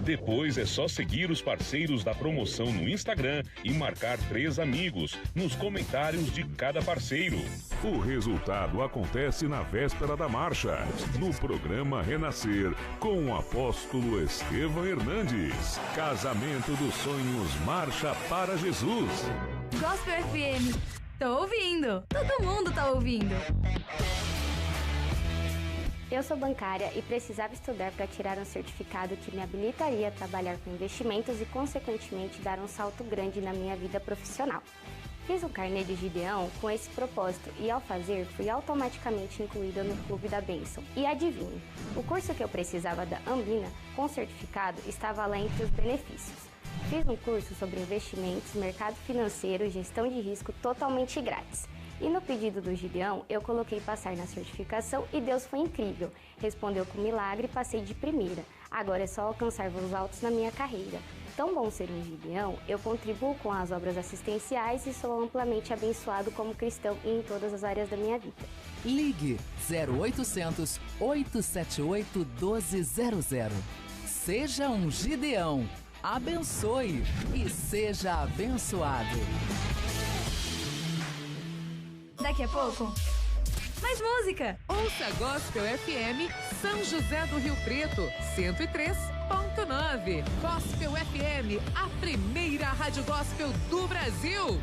Depois é só seguir os parceiros da promoção no Instagram e marcar 3 amigos nos comentários de cada parceiro. O resultado acontece na véspera da marcha, no programa Renascer, com o apóstolo Estevão Hernandes. Casamento dos Sonhos Marcha para Jesus. Gospel FM. Tô ouvindo. Todo mundo tá ouvindo. Eu sou bancária e precisava estudar para tirar um certificado que me habilitaria a trabalhar com investimentos e, consequentemente, dar um salto grande na minha vida profissional. Fiz um carnê de Gideão com esse propósito e, ao fazer, fui automaticamente incluída no Clube da Bênção. E adivinhe, o curso que eu precisava da Ambina, com certificado, estava lá entre os benefícios. Fiz um curso sobre investimentos, mercado financeiro e gestão de risco totalmente grátis. E no pedido do Gideão, eu coloquei passar na certificação e Deus foi incrível. Respondeu com milagre e passei de primeira. Agora é só alcançar voos altos na minha carreira. Tão bom ser um Gideão, eu contribuo com as obras assistenciais e sou amplamente abençoado como cristão e em todas as áreas da minha vida. Ligue 0800 878 1200. Seja um Gideão. Abençoe e seja abençoado. Daqui a pouco, mais música. Ouça Gospel FM São José do Rio Preto, 103.9. Gospel FM, a primeira rádio gospel do Brasil.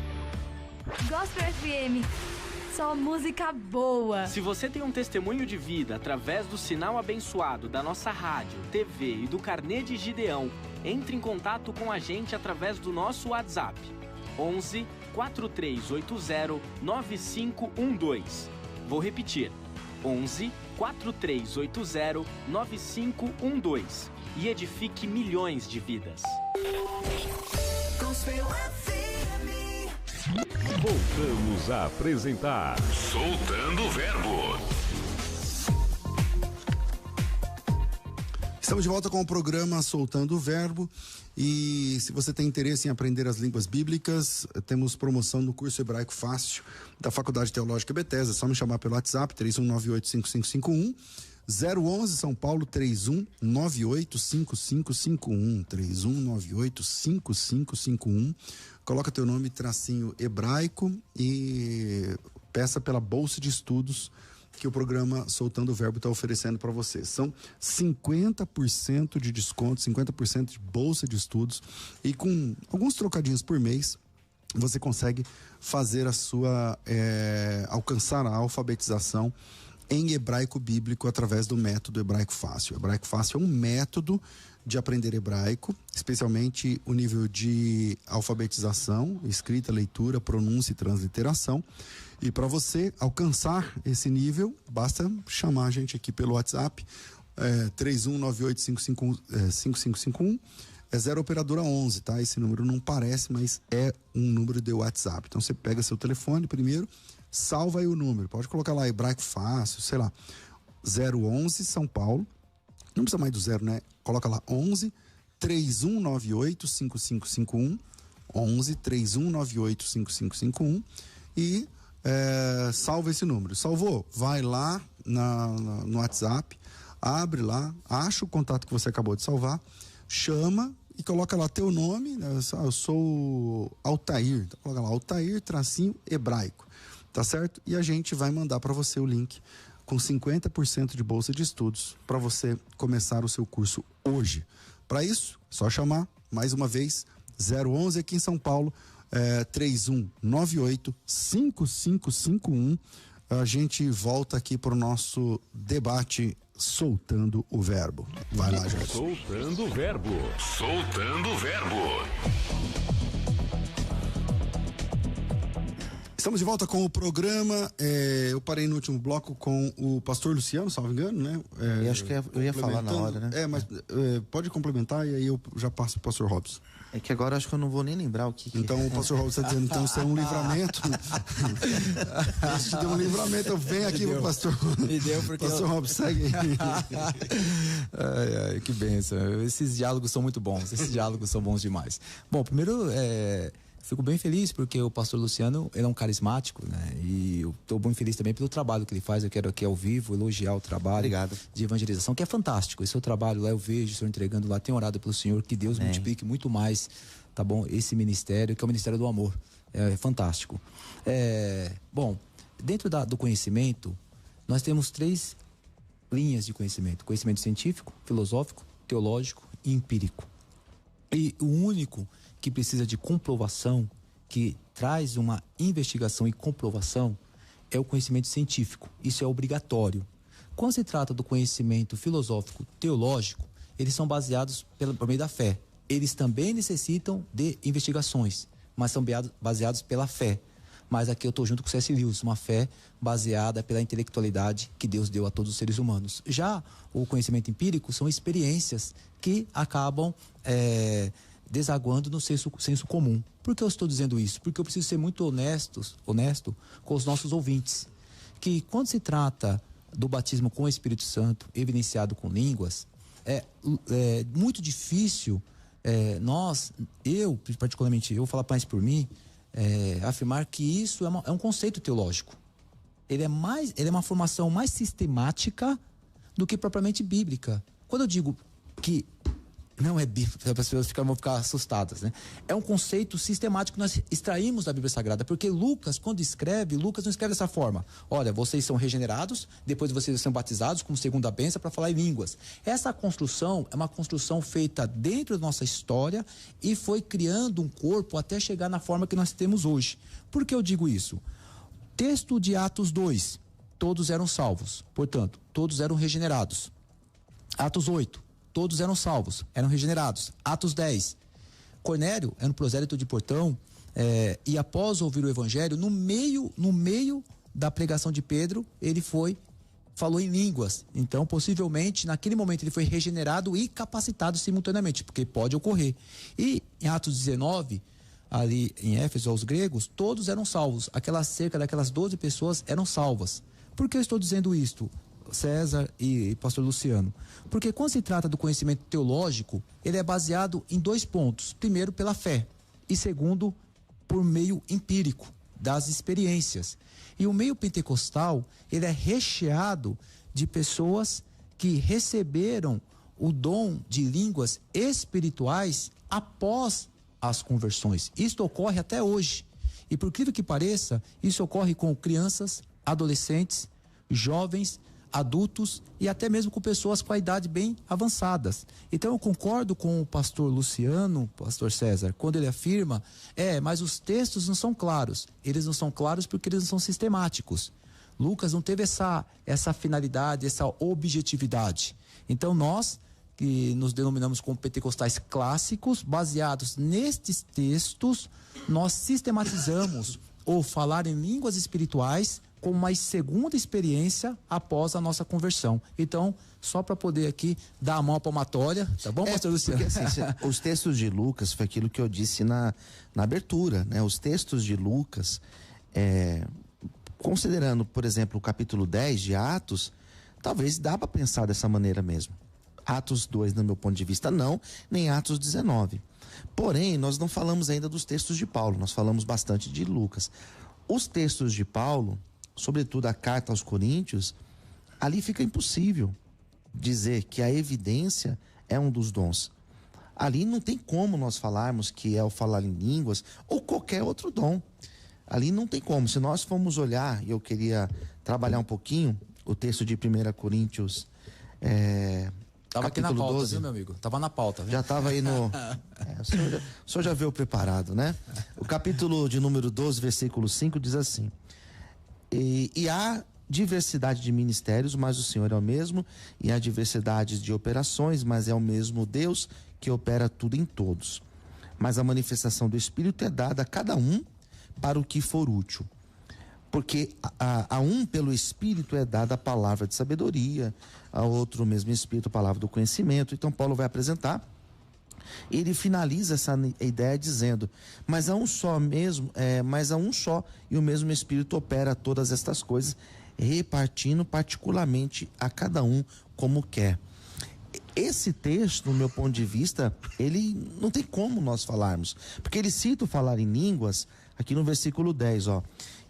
Gospel FM, só música boa. Se você tem um testemunho de vida através do sinal abençoado da nossa rádio, TV e do carnê de Gideão, entre em contato com a gente através do nosso WhatsApp. 11 4380 9512. Vou repetir. 11 4380 9512. E edifique milhões de vidas. Gospel FM. Voltamos a apresentar Soltando o Verbo. Estamos de volta com o programa Soltando o Verbo. E se você tem interesse em aprender as línguas bíblicas, temos promoção no curso Hebraico Fácil da Faculdade Teológica Bethesda. É só me chamar pelo WhatsApp 31985551. 011 São Paulo 31985551. 31985551. Coloca teu nome, tracinho hebraico, e peça pela bolsa de estudos que o programa Soltando o Verbo está oferecendo para vocês. São 50% de desconto, 50% de bolsa de estudos, e com alguns trocadinhos por mês você consegue fazer a sua alcançar a alfabetização em hebraico bíblico através do método Hebraico Fácil. O Hebraico Fácil é um método de aprender hebraico, especialmente o nível de alfabetização, escrita, leitura, pronúncia e transliteração. E para você alcançar esse nível, basta chamar a gente aqui pelo WhatsApp, 31985551, é 0 operadora 11, tá? Esse número não parece, mas é um número de WhatsApp. Então você pega seu telefone primeiro, salva aí o número, pode colocar lá Hebraico Fácil, sei lá, 011 São Paulo, não precisa mais do 0, né? Coloca lá 11 3198 5551, 11 3198 5551 e salva esse número. Salvou? Vai lá no WhatsApp, abre lá, acha o contato que você acabou de salvar, chama e coloca lá teu nome, né? Eu sou Altair, então coloca lá Altair tracinho hebraico, tá certo? E a gente vai mandar para você o link com 50% de bolsa de estudos para você começar o seu curso hoje. Para isso, só chamar mais uma vez 011 aqui em São Paulo, 3198 5551. A gente volta aqui para o nosso debate Soltando o Verbo. Vai lá, Jorge. Soltando o Verbo. Soltando o Verbo. Estamos de volta com o programa. Eu parei no último bloco com o pastor Luciano, salvo engano, né? Eu acho que eu ia falar na hora, né? Mas pode complementar e aí eu já passo pro pastor Robson. É que agora acho que eu não vou nem lembrar o que Então o pastor Robson está dizendo, então isso é um livramento. Isso te deu um livramento, eu venho aqui pro pastor. Me deu porque pastor Robson, segue aí. Ai, que bênção. Esses diálogos são muito bons, esses diálogos são bons demais. Bom, primeiro, fico bem feliz porque o pastor Luciano, ele é um carismático, né? E eu estou bem feliz também pelo trabalho que ele faz. Eu quero aqui ao vivo elogiar o trabalho de evangelização, que é fantástico. Esse é o trabalho lá, eu vejo o senhor entregando lá, tenho orado pelo Senhor, que Deus multiplique muito mais, tá bom? Esse ministério, que é o ministério do amor. É fantástico. Bom, dentro do conhecimento, nós temos 3 linhas de conhecimento: conhecimento científico, filosófico, teológico e empírico. E o único que precisa de comprovação, que traz uma investigação e comprovação, é o conhecimento científico. Isso é obrigatório. Quando se trata do conhecimento filosófico, teológico, eles são baseados por meio da fé. Eles também necessitam de investigações, mas são baseados pela fé. Mas aqui eu estou junto com o C.S. Lewis, uma fé baseada pela intelectualidade que Deus deu a todos os seres humanos. Já o conhecimento empírico são experiências que acabam desaguando no senso comum. Por que eu estou dizendo isso? Porque eu preciso ser muito honesto com os nossos ouvintes. Que quando se trata do batismo com o Espírito Santo, evidenciado com línguas, é muito difícil particularmente, eu vou falar mais por mim, afirmar que isso é um conceito teológico. Ele é uma formação mais sistemática do que propriamente bíblica. Quando eu digo que não é bíblico, as pessoas vão ficar assustadas, né? É um conceito sistemático que nós extraímos da Bíblia Sagrada, porque Lucas, quando escreve, Lucas não escreve dessa forma. Olha, vocês são regenerados, depois vocês são batizados como segunda bênção para falar em línguas. Essa construção é uma construção feita dentro da nossa história e foi criando um corpo até chegar na forma que nós temos hoje. Por que eu digo isso? Texto de Atos 2, todos eram salvos, portanto, todos eram regenerados. Atos 8, todos eram salvos, eram regenerados. Atos 10, Cornélio era um prosélito de Portão, e após ouvir o evangelho, no meio da pregação de Pedro, ele falou em línguas. Então, possivelmente, naquele momento ele foi regenerado e capacitado simultaneamente, porque pode ocorrer. E em Atos 19, ali em Éfeso aos gregos, todos eram salvos. Cerca daquelas 12 pessoas eram salvas. Por que eu estou dizendo isto, César e pastor Luciano? Porque quando se trata do conhecimento teológico, ele é baseado em 2 pontos. Primeiro, pela fé, e segundo, por meio empírico, das experiências. E o meio pentecostal, ele é recheado de pessoas que receberam o dom de línguas espirituais após as conversões. Isto ocorre até hoje. E por incrível que pareça, isso ocorre com crianças, adolescentes, jovens, adultos e até mesmo com pessoas com a idade bem avançadas. Então eu concordo com o pastor Luciano, pastor César, quando ele afirma, mas os textos não são claros. Eles não são claros porque eles não são sistemáticos. Lucas não teve essa finalidade, essa objetividade. Então nós, que nos denominamos como pentecostais clássicos, baseados nestes textos, nós sistematizamos o falar em línguas espirituais como uma segunda experiência após a nossa conversão. Então, só para poder aqui dar a mão à palmatória, tá bom, pastor Luciano? Porque, assim, os textos de Lucas, foi aquilo que eu disse na abertura, né? Os textos de Lucas, considerando, por exemplo, o capítulo 10 de Atos, talvez dá para pensar dessa maneira mesmo. Atos 2, no meu ponto de vista, não, nem Atos 19. Porém, nós não falamos ainda dos textos de Paulo, nós falamos bastante de Lucas. Os textos de Paulo, sobretudo a carta aos Coríntios, ali fica impossível dizer que a evidência é um dos dons. Ali não tem como nós falarmos que é o falar em línguas ou qualquer outro dom. Ali não tem como. Se nós formos olhar, e eu queria trabalhar um pouquinho o texto de 1 Coríntios, Tava aqui na pauta, 12. viu, meu amigo? Tava na pauta, viu? Já estava aí no... o senhor já veio preparado, né? O capítulo de número 12, versículo 5, diz assim: E há diversidade de ministérios, mas o Senhor é o mesmo, e há diversidade de operações, mas é o mesmo Deus que opera tudo em todos. Mas a manifestação do Espírito é dada a cada um para o que for útil. Porque a um pelo Espírito é dada a palavra de sabedoria, a outro o mesmo Espírito a palavra do conhecimento. Então Paulo vai apresentar, ele finaliza essa ideia dizendo, mas a um só e o mesmo Espírito opera todas estas coisas, repartindo particularmente a cada um como quer. Esse texto, no meu ponto de vista, ele não tem como nós falarmos, porque ele cita o falar em línguas aqui no versículo 10,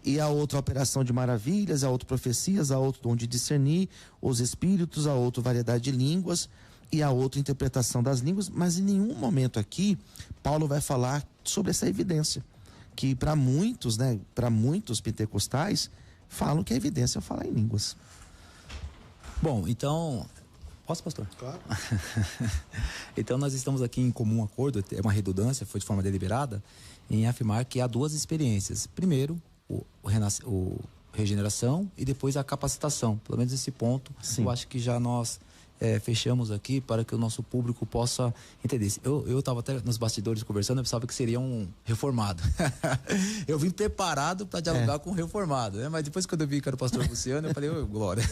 E a outra operação de maravilhas, a outra profecias, a outro dom de discernir os espíritos, a outra variedade de línguas e a outra interpretação das línguas, mas em nenhum momento aqui Paulo vai falar sobre essa evidência, que para muitos, né, para muitos pentecostais, falam que a evidência é falar em línguas. Bom, então... Posso, pastor? Claro. Então nós estamos aqui em comum acordo, é uma redundância, foi de forma deliberada, em afirmar que há 2 experiências. Primeiro, o regeneração e depois a capacitação. Pelo menos esse ponto, sim, eu acho que já nós fechamos aqui para que o nosso público possa entender. Eu estava até nos bastidores conversando, eu pensava que seria um reformado. Eu vim preparado para dialogar com um reformado, né? Mas depois, quando eu vi que era o pastor Luciano, eu falei, glória.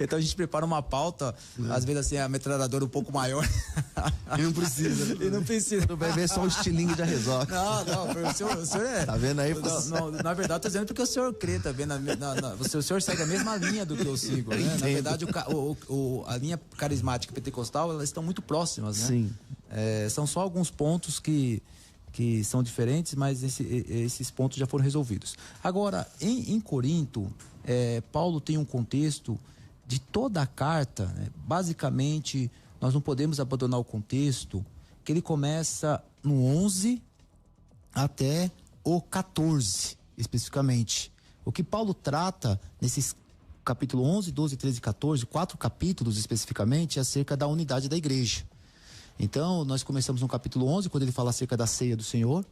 Então a gente prepara uma pauta, às vezes assim, a metralhadora um pouco maior. E não precisa. E não precisa. Não vai ver só um estilingue já resolve. Não, o senhor é... Tá vendo aí? Não, na verdade, eu tô dizendo porque o senhor crê também. O senhor segue a mesma linha do que eu sigo, né? Na verdade, a linha carismática pentecostal, elas estão muito próximas, né? Sim. São só alguns pontos que são diferentes, mas esses pontos já foram resolvidos. Agora, em Corinto, Paulo tem um contexto de toda a carta, né? Basicamente, nós não podemos abandonar o contexto, que ele começa no 11 até o 14, especificamente. O que Paulo trata nesses capítulo 11, 12, 13 e 14, 4 capítulos especificamente, acerca da unidade da igreja. Então, nós começamos no capítulo 11, quando ele fala acerca da ceia do Senhor,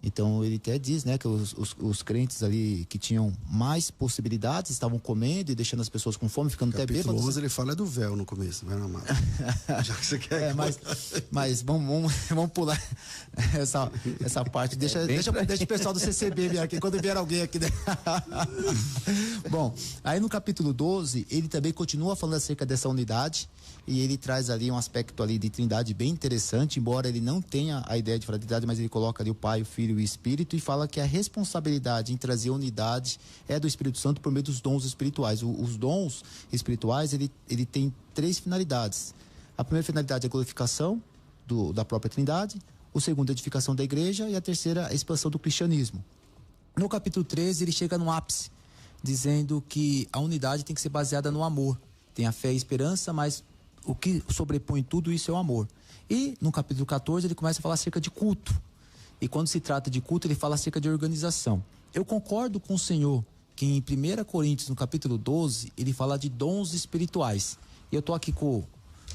Então ele até diz, né, que os crentes ali que tinham mais possibilidades estavam comendo e deixando as pessoas com fome, ficando até bêbados. Capítulo 11 ele fala do véu no começo, vai na mata. Já que você quer. Mas vamos pular essa parte. Deixa o pessoal do CCB vir aqui, quando vier alguém aqui. Né? Bom, aí no capítulo 12, ele também continua falando acerca dessa unidade. E ele traz ali um aspecto ali de trindade bem interessante, embora ele não tenha a ideia de fraternidade, mas ele coloca ali o Pai, o Filho e o Espírito e fala que a responsabilidade em trazer unidade é do Espírito Santo por meio dos dons espirituais. Os dons espirituais, ele tem 3 finalidades. A primeira finalidade é a glorificação da própria trindade, o segundo é a edificação da igreja e a terceira a expansão do cristianismo. No capítulo 13, ele chega no ápice, dizendo que a unidade tem que ser baseada no amor. Tem a fé e a esperança, mas o que sobrepõe tudo isso é o amor. E no capítulo 14 ele começa a falar acerca de culto. E quando se trata de culto, ele fala acerca de organização. Eu concordo com o Senhor que em 1 Coríntios, no capítulo 12, ele fala de dons espirituais. E eu estou aqui com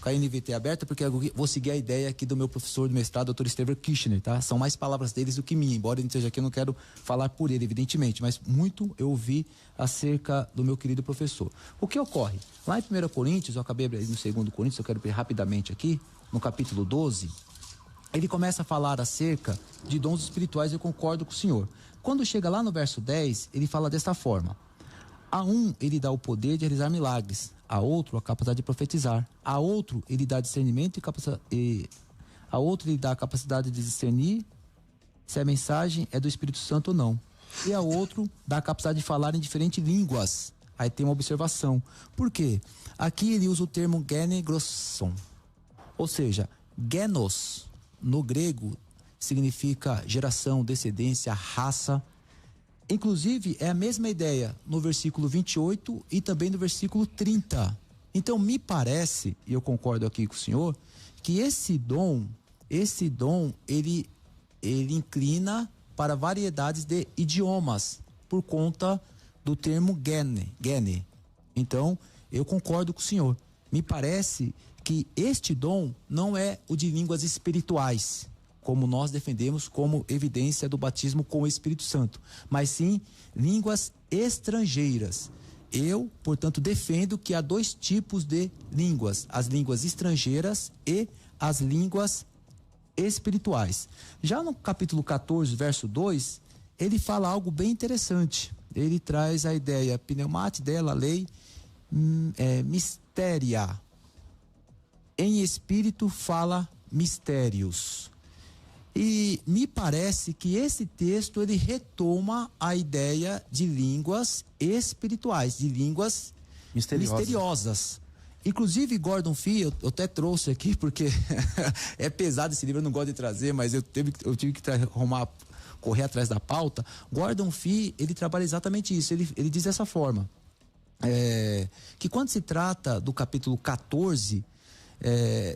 a NVT aberta porque eu vou seguir a ideia aqui do meu professor do mestrado, Dr. Stever Kirchner, tá? São mais palavras deles do que minha, embora ele esteja aqui, eu não quero falar por ele, evidentemente, mas muito eu ouvi acerca do meu querido professor. O que ocorre? Lá em 1 Coríntios, eu acabei no 2 Coríntios, eu quero ver rapidamente aqui, no capítulo 12, ele começa a falar acerca de dons espirituais, eu concordo com o senhor. Quando chega lá no verso 10, ele fala desta forma: a um ele dá o poder de realizar milagres, a outro a capacidade de profetizar, a outro ele dá discernimento a outro ele dá a capacidade de discernir se a mensagem é do Espírito Santo ou não, e a outro dá a capacidade de falar em diferentes línguas. Aí tem uma observação. Por quê? Aqui ele usa o termo genegrosson, ou seja, genos no grego significa geração, descendência, raça. Inclusive, é a mesma ideia no versículo 28 e também no versículo 30. Então, me parece, e eu concordo aqui com o senhor, que esse dom, ele inclina para variedades de idiomas, por conta do termo gene. Então, eu concordo com o senhor. Me parece que este dom não é o de línguas espirituais, como nós defendemos como evidência do batismo com o Espírito Santo, mas sim línguas estrangeiras. Eu, portanto, defendo que há 2 tipos de línguas: as línguas estrangeiras e as línguas espirituais. Já no capítulo 14, verso 2, ele fala algo bem interessante. Ele traz a ideia pneumate dela, lei, mistéria. Em espírito fala mistérios. E me parece que esse texto ele retoma a ideia de línguas espirituais, de línguas misteriosas. Inclusive, Gordon Fee, eu até trouxe aqui porque é pesado esse livro, eu não gosto de trazer, mas eu tive que correr atrás da pauta. Gordon Fee, ele trabalha exatamente isso, ele diz dessa forma, que quando se trata do capítulo 14,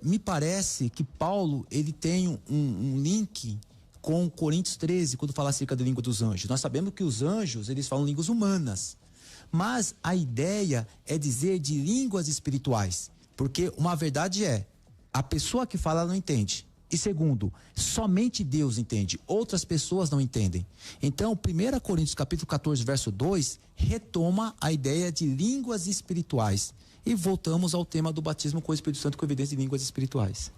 me parece que Paulo ele tem um link com Coríntios 13, quando fala acerca da língua dos anjos. Nós sabemos que os anjos, eles falam línguas humanas, mas a ideia é dizer de línguas espirituais, porque uma verdade é, a pessoa que fala não entende, e segundo, somente Deus entende, outras pessoas não entendem. Então, 1 Coríntios capítulo 14, verso 2, retoma a ideia de línguas espirituais. E voltamos ao tema do batismo com o Espírito Santo com evidência de línguas espirituais.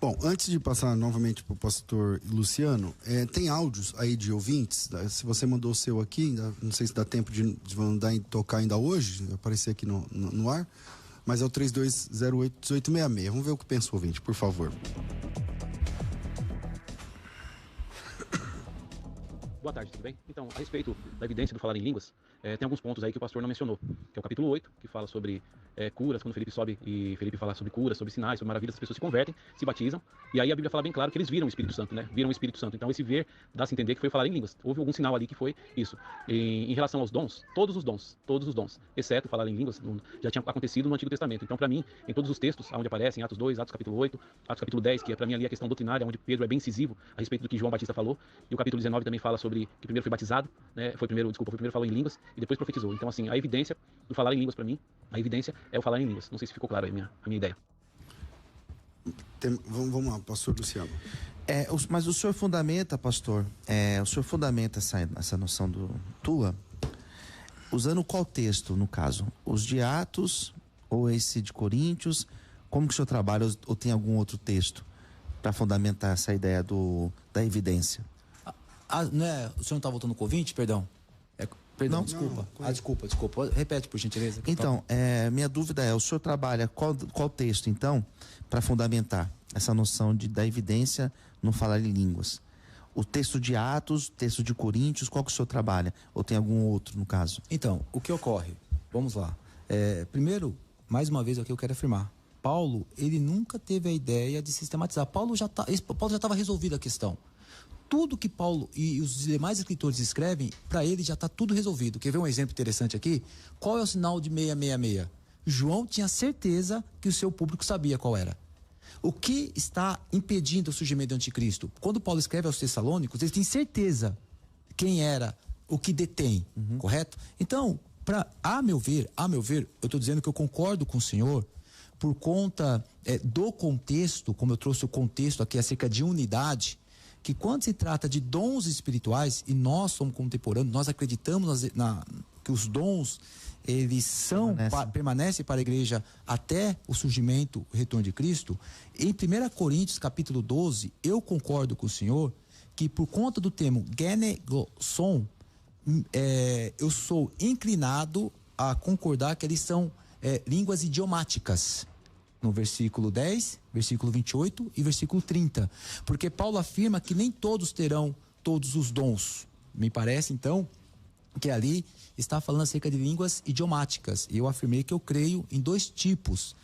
Bom, antes de passar novamente para o pastor Luciano, tem áudios aí de ouvintes. Se você mandou o seu aqui, não sei se dá tempo de mandar e tocar ainda hoje, aparecer aqui no ar, mas é o 3208-1866. Vamos ver o que pensa o ouvinte, por favor. Boa tarde, tudo bem? Então, a respeito da evidência do falar em línguas, tem alguns pontos aí que o pastor não mencionou, que é o capítulo 8, que fala sobre curas, quando Felipe sobe e Felipe fala sobre curas, sobre sinais, sobre maravilhas, as pessoas se convertem, se batizam, e aí a Bíblia fala bem claro que eles viram o Espírito Santo, né? Viram o Espírito Santo. Então esse ver dá-se a entender que foi falar em línguas. Houve algum sinal ali que foi isso. Em relação aos dons, todos os dons, exceto falar em línguas, já tinha acontecido no Antigo Testamento. Então, para mim, em todos os textos, onde aparecem, Atos 2, Atos capítulo 8, Atos capítulo 10, que é para mim ali a questão doutrinária, onde Pedro é bem incisivo a respeito do que João Batista falou, e o capítulo 19 também fala sobre que primeiro foi batizado, né? Primeiro falou em línguas e depois profetizou. Então, assim, a evidência do falar em línguas para mim, a evidência é o falar em línguas. Não sei se ficou claro aí a minha ideia. Vamos lá, pastor Luciano. Mas o senhor fundamenta, pastor, o senhor fundamenta essa noção tua, usando qual texto, no caso? Os de Atos ou esse de Coríntios? Como que o senhor trabalha, ou tem algum outro texto para fundamentar essa ideia da evidência? O senhor não está voltando com o ouvinte? Perdão. Perdão, desculpa. Desculpa. Repete, por gentileza. Então, minha dúvida o senhor trabalha qual texto, então, para fundamentar essa noção da evidência no falar em línguas? O texto de Atos, texto de Coríntios, qual que o senhor trabalha? Ou tem algum outro, no caso? Então, o que ocorre? Vamos lá. Primeiro, mais uma vez, aqui eu quero afirmar. Paulo, ele nunca teve a ideia de sistematizar. Paulo já estava resolvida a questão. Tudo que Paulo e os demais escritores escrevem, para ele já está tudo resolvido. Quer ver um exemplo interessante aqui? Qual é o sinal de 666? João tinha certeza que o seu público sabia qual era. O que está impedindo o surgimento do anticristo? Quando Paulo escreve aos Tessalônicos, ele tem certeza quem era, o que detém, correto? Então, a meu ver, eu estou dizendo que eu concordo com o senhor por conta do contexto, como eu trouxe o contexto aqui acerca de unidade, que quando se trata de dons espirituais, e nós somos contemporâneos, nós acreditamos que os dons, eles permanecem para a igreja até o surgimento, o retorno de Cristo. Em 1 Coríntios, capítulo 12, eu concordo com o senhor que por conta do termo geneglosson, eu sou inclinado a concordar que eles são línguas idiomáticas. No versículo 10, versículo 28 e versículo 30. Porque Paulo afirma que nem todos terão todos os dons. Me parece, então, que ali está falando acerca de línguas idiomáticas. E eu afirmei que eu creio em dois tipos,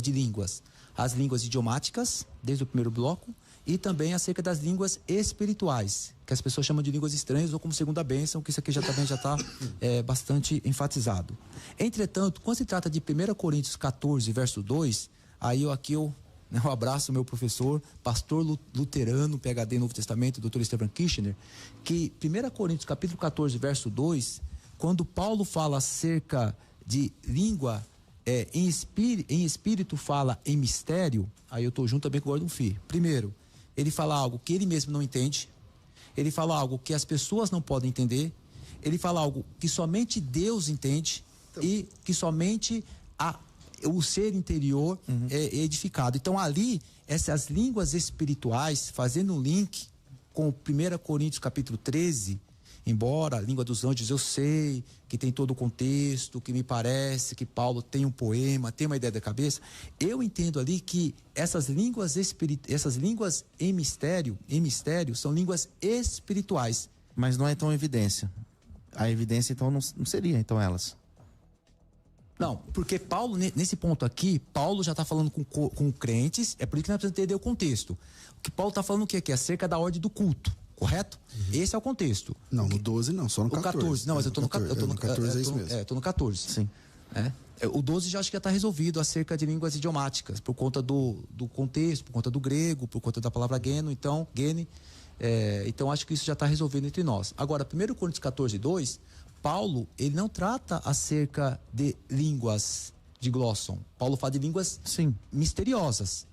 de línguas. As línguas idiomáticas, desde o primeiro bloco, e também acerca das línguas espirituais, que as pessoas chamam de línguas estranhas ou como segunda bênção, que isso aqui já está bastante enfatizado. Entretanto, quando se trata de 1 Coríntios 14, verso 2, aí eu abraço o meu professor, pastor luterano, PhD Novo Testamento, Dr. Stephen Kirchner, que 1 Coríntios capítulo 14, verso 2, quando Paulo fala acerca de língua em espírito fala em mistério, aí eu estou junto também com o Gordon Fee. Primeiro, ele fala algo que ele mesmo não entende, ele fala algo que as pessoas não podem entender, ele fala algo que somente Deus entende e que somente o ser interior é edificado. Então ali, essas línguas espirituais, fazendo um link com 1 Coríntios capítulo 13, embora a língua dos anjos eu sei que tem todo o contexto, que me parece que Paulo tem um poema, tem uma ideia da cabeça, eu entendo ali que essas línguas em mistério são línguas espirituais. Mas não é tão evidência. A evidência então não seria então elas. Não, porque Paulo, nesse ponto aqui, Paulo já está falando com crentes, é por isso que nós precisamos entender o contexto. O que Paulo está falando o que é acerca da ordem do culto, correto? Esse é o contexto. Não, no 12 não, só no 14. 14, não, mas eu estou no 14 é isso mesmo. Estou no 14. Sim. O 12 já acho que já está resolvido acerca de línguas idiomáticas, por conta do contexto, por conta do grego, por conta da palavra gene, então acho que isso já está resolvido entre nós. Agora, 1 Coríntios 14, 2, Paulo, ele não trata acerca de línguas de glosson. Paulo fala de línguas misteriosas.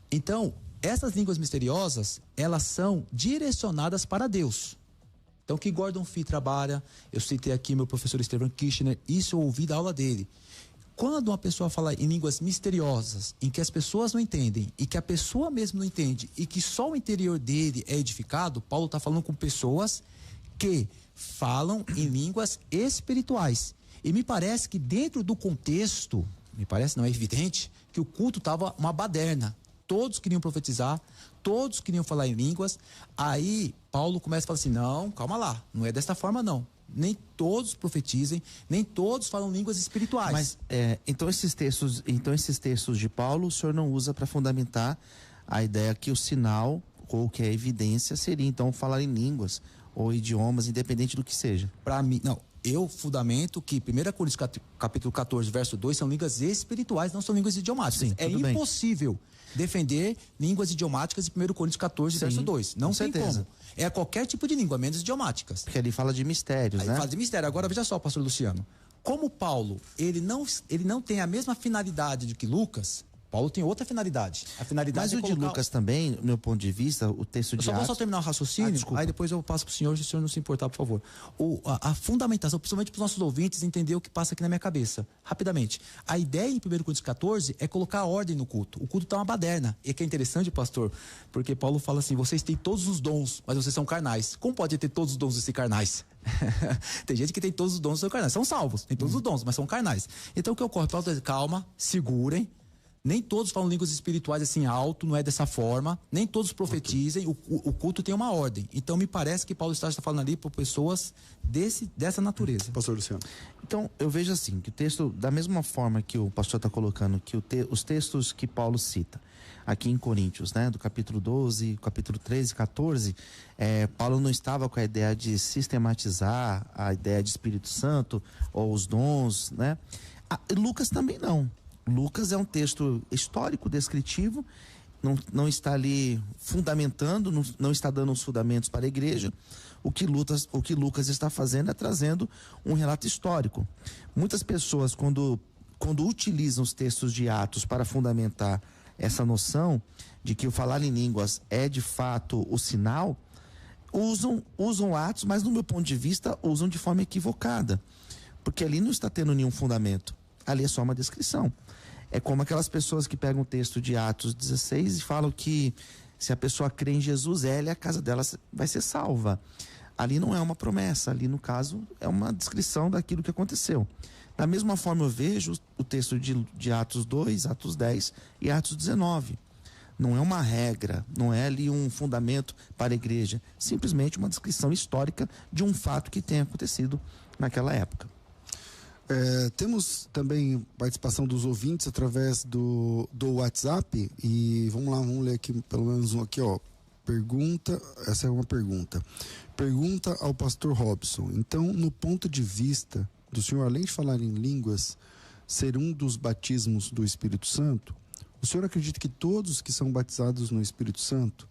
Então, essas línguas misteriosas, elas são direcionadas para Deus. Então, que Gordon Fee trabalha, eu citei aqui meu professor Stephen Kirchner, isso eu ouvi da aula dele. Quando uma pessoa fala em línguas misteriosas, em que as pessoas não entendem, e que a pessoa mesmo não entende, e que só o interior dele é edificado, Paulo está falando com pessoas que falam em línguas espirituais. E me parece que dentro do contexto, não é evidente, que o culto estava uma baderna. Todos queriam profetizar, todos queriam falar em línguas. Aí Paulo começa a falar assim, não, calma lá, não é desta forma não. Nem todos profetizem, nem todos falam línguas espirituais. Mas, então esses textos de Paulo, o senhor não usa para fundamentar a ideia que o sinal, ou que a evidência seria, então, falar em línguas ou idiomas, independente do que seja. Para mim, não. Eu fundamento que 1 Coríntios capítulo 14, verso 2 são línguas espirituais, não são línguas idiomáticas. Sim, é impossível defender línguas idiomáticas em 1 Coríntios 14, verso 2. Não tem como. É qualquer tipo de língua, menos idiomáticas. Porque ele fala de mistérios, né? Fala de mistério. Agora, veja só, pastor Luciano. Como Paulo, ele não tem a mesma finalidade do que Lucas, Paulo tem outra finalidade. A finalidade Mas o de Lucas também, do meu ponto de vista, o texto de Atos... Só terminar o raciocínio, aí depois eu passo para o senhor, se o senhor não se importar, por favor. A fundamentação, principalmente para os nossos ouvintes, entender o que passa aqui na minha cabeça. Rapidamente. A ideia em 1 Coríntios 14 é colocar a ordem no culto. O culto está uma baderna. E que é interessante, pastor, porque Paulo fala assim, vocês têm todos os dons, mas vocês são carnais. Como pode ter todos os dons e ser carnais? Tem gente que tem todos os dons e são carnais. São salvos, tem todos os dons, mas são carnais. Então o que ocorre? Paulo diz, calma, segurem. Nem todos falam línguas espirituais assim alto, não é dessa forma. Nem todos profetizem, o culto tem uma ordem. Então me parece que Paulo está falando ali por pessoas dessa natureza. Pastor Luciano. Então eu vejo assim, que o texto, da mesma forma que o pastor está colocando, que os textos que Paulo cita aqui em Coríntios, né, do capítulo 12, capítulo 13, 14, Paulo não estava com a ideia de sistematizar a ideia de Espírito Santo ou os dons, né? Lucas também não. Lucas é um texto histórico, descritivo, não está ali fundamentando, não está dando os fundamentos para a igreja. O que Lucas está fazendo é trazendo um relato histórico. Muitas pessoas, quando utilizam os textos de Atos para fundamentar essa noção de que o falar em línguas é de fato o sinal, usam Atos, mas no meu ponto de vista usam de forma equivocada, porque ali não está tendo nenhum fundamento, ali é só uma descrição. É como aquelas pessoas que pegam o texto de Atos 16 e falam que se a pessoa crê em Jesus, ela e a casa dela vai ser salva. Ali não é uma promessa, ali no caso é uma descrição daquilo que aconteceu. Da mesma forma eu vejo o texto de Atos 2, Atos 10 e Atos 19. Não é uma regra, não é ali um fundamento para a igreja, simplesmente uma descrição histórica de um fato que tenha acontecido naquela época. Temos também participação dos ouvintes através do WhatsApp e vamos ler aqui pelo menos um aqui, ó. Pergunta, essa é uma pergunta. Pergunta ao pastor Robson. Então, no ponto de vista do senhor, além de falar em línguas, ser um dos batismos do Espírito Santo, o senhor acredita que todos que são batizados no Espírito Santo,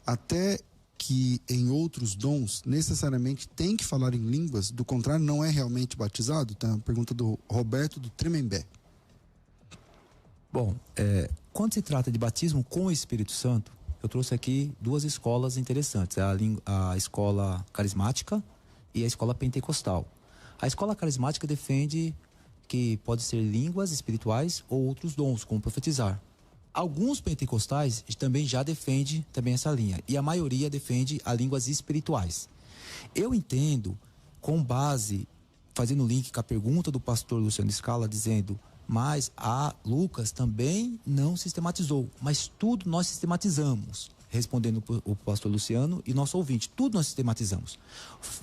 até que em outros dons, necessariamente tem que falar em línguas, do contrário, não é realmente batizado? Tá? Pergunta do Roberto do Tremembé. Bom, quando se trata de batismo com o Espírito Santo, eu trouxe aqui duas escolas interessantes, a escola carismática e a escola pentecostal. A escola carismática defende que pode ser línguas espirituais ou outros dons, como profetizar. Alguns pentecostais também já defendem também essa linha, e a maioria defende as línguas espirituais. Eu entendo, com base, fazendo link com a pergunta do pastor Luciano Scala, dizendo, mas a Lucas também não sistematizou, mas tudo nós sistematizamos, respondendo o pastor Luciano e nosso ouvinte, tudo nós sistematizamos.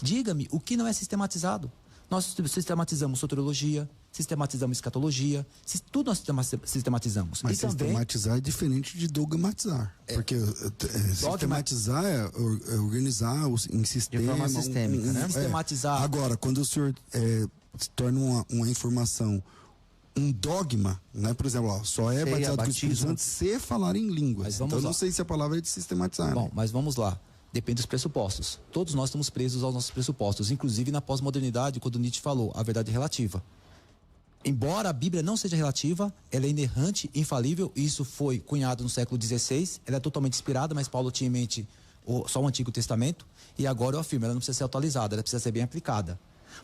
Diga-me o que não é sistematizado. Nós sistematizamos soteriologia, sistematizamos escatologia, tudo nós sistematizamos. Mas e sistematizar também, é diferente de dogmatizar. Porque sistematizar é organizar em sistema. De forma sistêmica, né? Sistematizar. Agora, quando o senhor se torna uma informação, um dogma, né? Por exemplo, só é batizado com o Espírito Santo se falar em línguas. Então, eu não sei se a palavra é de sistematizar. Bom, mas vamos lá. Depende dos pressupostos. Todos nós estamos presos aos nossos pressupostos, inclusive na pós-modernidade, quando Nietzsche falou, a verdade é relativa. Embora a Bíblia não seja relativa, ela é inerrante, infalível, e isso foi cunhado no século XVI, ela é totalmente inspirada, mas Paulo tinha em mente só o Antigo Testamento, e agora eu afirmo, ela não precisa ser atualizada, ela precisa ser bem aplicada.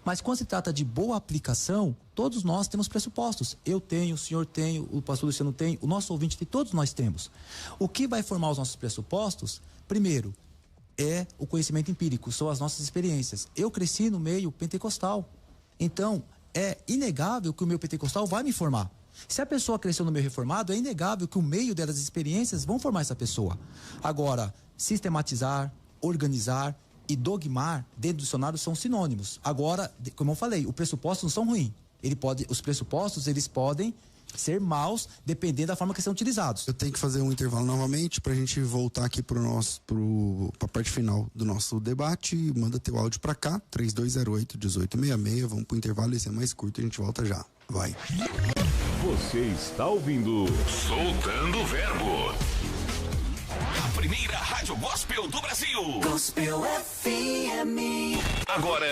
Mas quando se trata de boa aplicação, todos nós temos pressupostos. Eu tenho, o senhor tem, o pastor Luciano tem, o nosso ouvinte tem, todos nós temos. O que vai formar os nossos pressupostos, primeiro, é o conhecimento empírico, são as nossas experiências. Eu cresci no meio pentecostal, então é inegável que o meio pentecostal vai me formar. Se a pessoa cresceu no meio reformado, é inegável que o meio delas experiências vão formar essa pessoa. Agora, sistematizar, organizar e dogmar dentro do dicionário são sinônimos. Agora, como eu falei, os pressupostos não são ruins. Os pressupostos, eles podem ser maus, dependendo da forma que são utilizados. Eu tenho que fazer um intervalo novamente pra gente voltar aqui pra parte final do nosso debate. Manda teu áudio pra cá, 3208-1866. Vamos pro intervalo, esse é mais curto, a gente volta já. Vai. Você está ouvindo Soltando o Verbo. A primeira rádio gospel do Brasil. Gospel FM. Agora,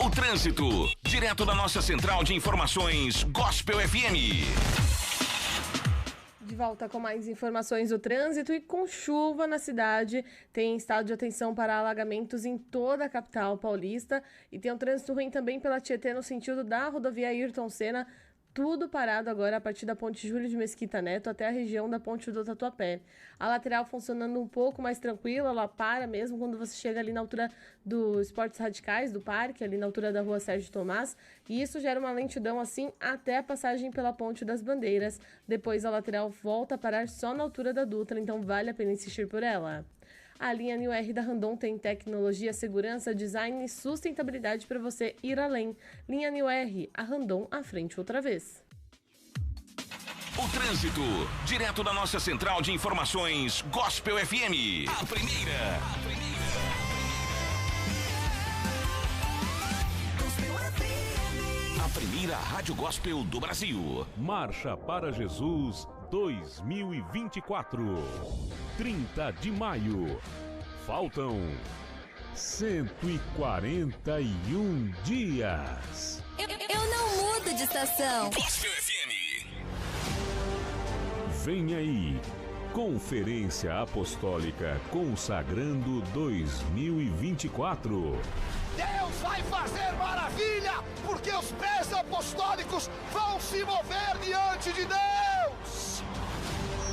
o trânsito, direto da nossa central de informações Gospel FM. De De volta com mais informações do trânsito e com chuva na cidade. Tem estado de atenção para alagamentos em toda a capital paulista. E tem um trânsito ruim também pela Tietê no sentido da rodovia Ayrton Senna. Tudo parado agora a partir da ponte Júlio de Mesquita Neto até a região da ponte do Tatuapé. A lateral funcionando um pouco mais tranquila, ela para mesmo quando você chega ali na altura do Esportes Radicais, do parque, ali na altura da rua Sérgio Tomás. E isso gera uma lentidão assim até a passagem pela ponte das Bandeiras. Depois a lateral volta a parar só na altura da Dutra, então vale a pena insistir por ela. A linha New R da Randon tem tecnologia, segurança, design e sustentabilidade para você ir além. Linha New R, a Randon à frente outra vez. O trânsito, direto da nossa central de informações Gospel FM. A primeira. A primeira rádio gospel do Brasil. Marcha para Jesus 2024. 30 de maio. Faltam 141 dias. Eu não mudo de estação. Gospel FM. Vem aí. Conferência Apostólica Consagrando 2024. Deus vai fazer maravilha, porque os pés apostólicos vão se mover diante de Deus.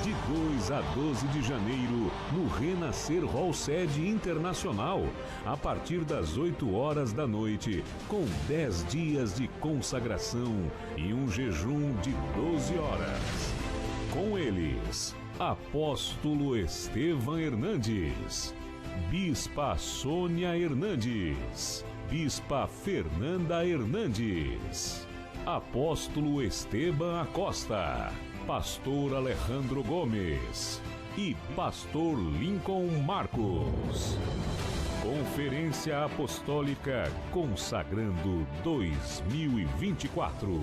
De 2 a 12 de janeiro, no Renascer Hall Sede Internacional, a partir das 8 horas da noite, com 10 dias de consagração e um jejum de 12 horas. Com eles, Apóstolo Estevam Hernandes, Bispa Sônia Hernandes, Bispa Fernanda Hernandes, Apóstolo Esteban Acosta, Pastor Alejandro Gomes e Pastor Lincoln Marcos. Conferência Apostólica Consagrando 2024.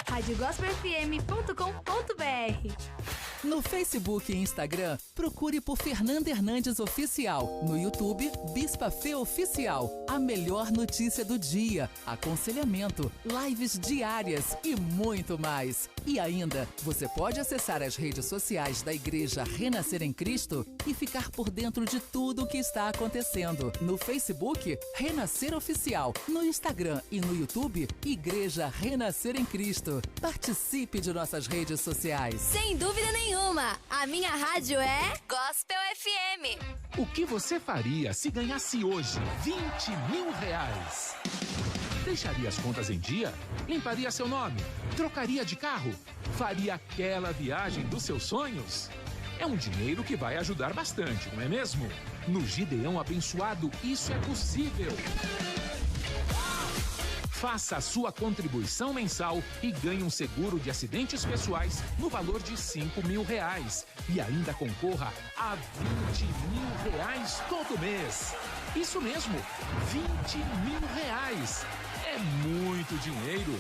radiogospelfm.com.br. No Facebook e Instagram, procure por Fernanda Hernandes Oficial. No YouTube, Bispa Fê Oficial. A melhor notícia do dia, aconselhamento, lives diárias e muito mais. E ainda, você pode acessar as redes sociais da Igreja Renascer em Cristo e ficar por dentro de tudo o que está acontecendo. No Facebook, Renascer Oficial. No Instagram e no YouTube, Igreja Renascer em Cristo. Participe de nossas redes sociais. Sem dúvida nenhuma, a minha rádio é Gospel FM. O que você faria se ganhasse hoje 20 mil reais? Deixaria as contas em dia? Limparia seu nome? Trocaria de carro? Faria aquela viagem dos seus sonhos? É um dinheiro que vai ajudar bastante, não é mesmo? No Gideão Abençoado, isso é possível. Faça a sua contribuição mensal e ganhe um seguro de acidentes pessoais no valor de 5 mil reais. E ainda concorra a 20 mil reais todo mês. Isso mesmo, 20 mil reais. É muito dinheiro.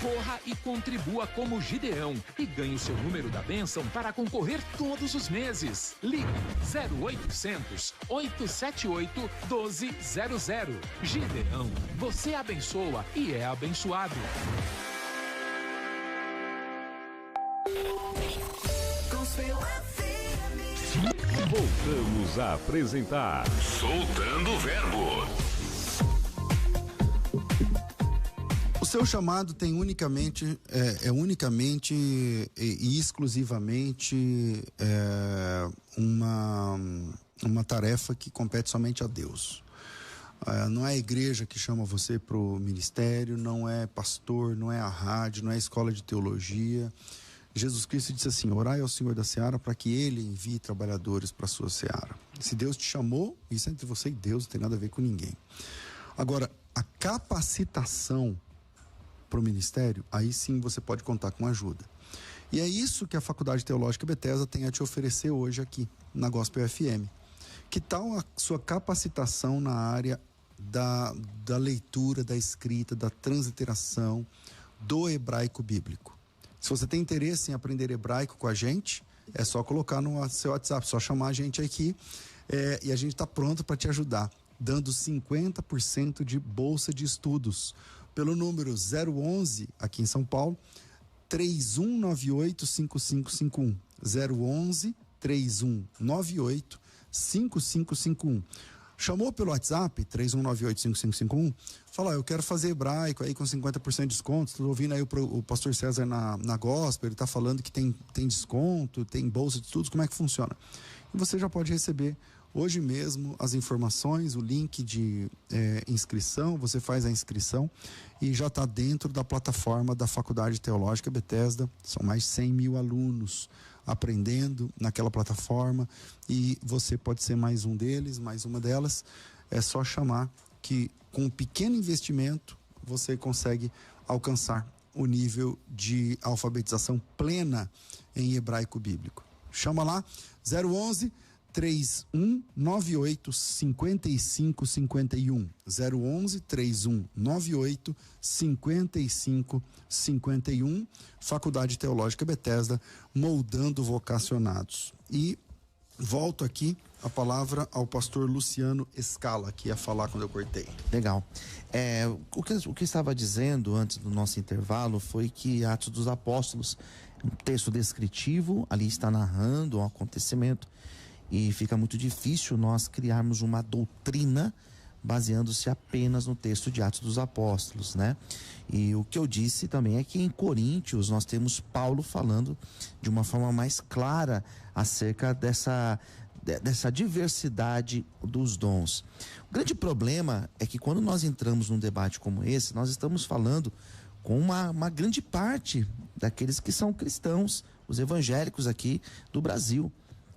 Corra e contribua como Gideão e ganhe o seu número da bênção para concorrer todos os meses. Ligue 0800 878 1200. Gideão, você abençoa e é abençoado. Voltamos a apresentar Soltando o Verbo. O seu chamado tem unicamente e exclusivamente uma tarefa que compete somente a Deus. Não é a igreja que chama você para o ministério, não é pastor, não é a rádio, não é a escola de teologia. Jesus Cristo disse assim: orai ao Senhor da Seara para que Ele envie trabalhadores para a sua seara. Se Deus te chamou, isso é entre você e Deus, não tem nada a ver com ninguém. Agora, a capacitação para o ministério, aí sim você pode contar com ajuda. E é isso que a Faculdade Teológica Bethesda tem a te oferecer hoje aqui na Gospel FM. Que tal a sua capacitação na área da leitura, da escrita, da transliteração, do hebraico bíblico? Se você tem interesse em aprender hebraico com a gente, é só colocar no seu WhatsApp, só chamar a gente aqui e a gente está pronto para te ajudar, dando 50% de bolsa de estudos pelo número 011, aqui em São Paulo, 3198-5551. 011 3198-5551. Chamou pelo WhatsApp, 3198-5551, fala, eu quero fazer hebraico aí com 50% de desconto. Estou ouvindo aí o pastor César na Gospel, ele está falando que tem desconto, tem bolsa de estudos, como é que funciona? E você já pode receber hoje mesmo as informações, o link de inscrição, você faz a inscrição e já está dentro da plataforma da Faculdade Teológica Bethesda. São mais de 100 mil alunos aprendendo naquela plataforma e você pode ser mais um deles, mais uma delas. É só chamar que com um pequeno investimento você consegue alcançar o nível de alfabetização plena em hebraico bíblico. Chama lá, 011 3198 5551. 011 3198 5551. Faculdade Teológica Bethesda, moldando vocacionados. E volto aqui a palavra ao pastor Luciano Scala, que ia falar quando eu cortei. Legal. O que estava dizendo antes do nosso intervalo foi que Atos dos Apóstolos, um texto descritivo, ali está narrando um acontecimento. E fica muito difícil nós criarmos uma doutrina baseando-se apenas no texto de Atos dos Apóstolos, né? E o que eu disse também é que em Coríntios nós temos Paulo falando de uma forma mais clara acerca dessa diversidade dos dons. O grande problema é que quando nós entramos num debate como esse, nós estamos falando com uma grande parte daqueles que são cristãos, os evangélicos aqui do Brasil.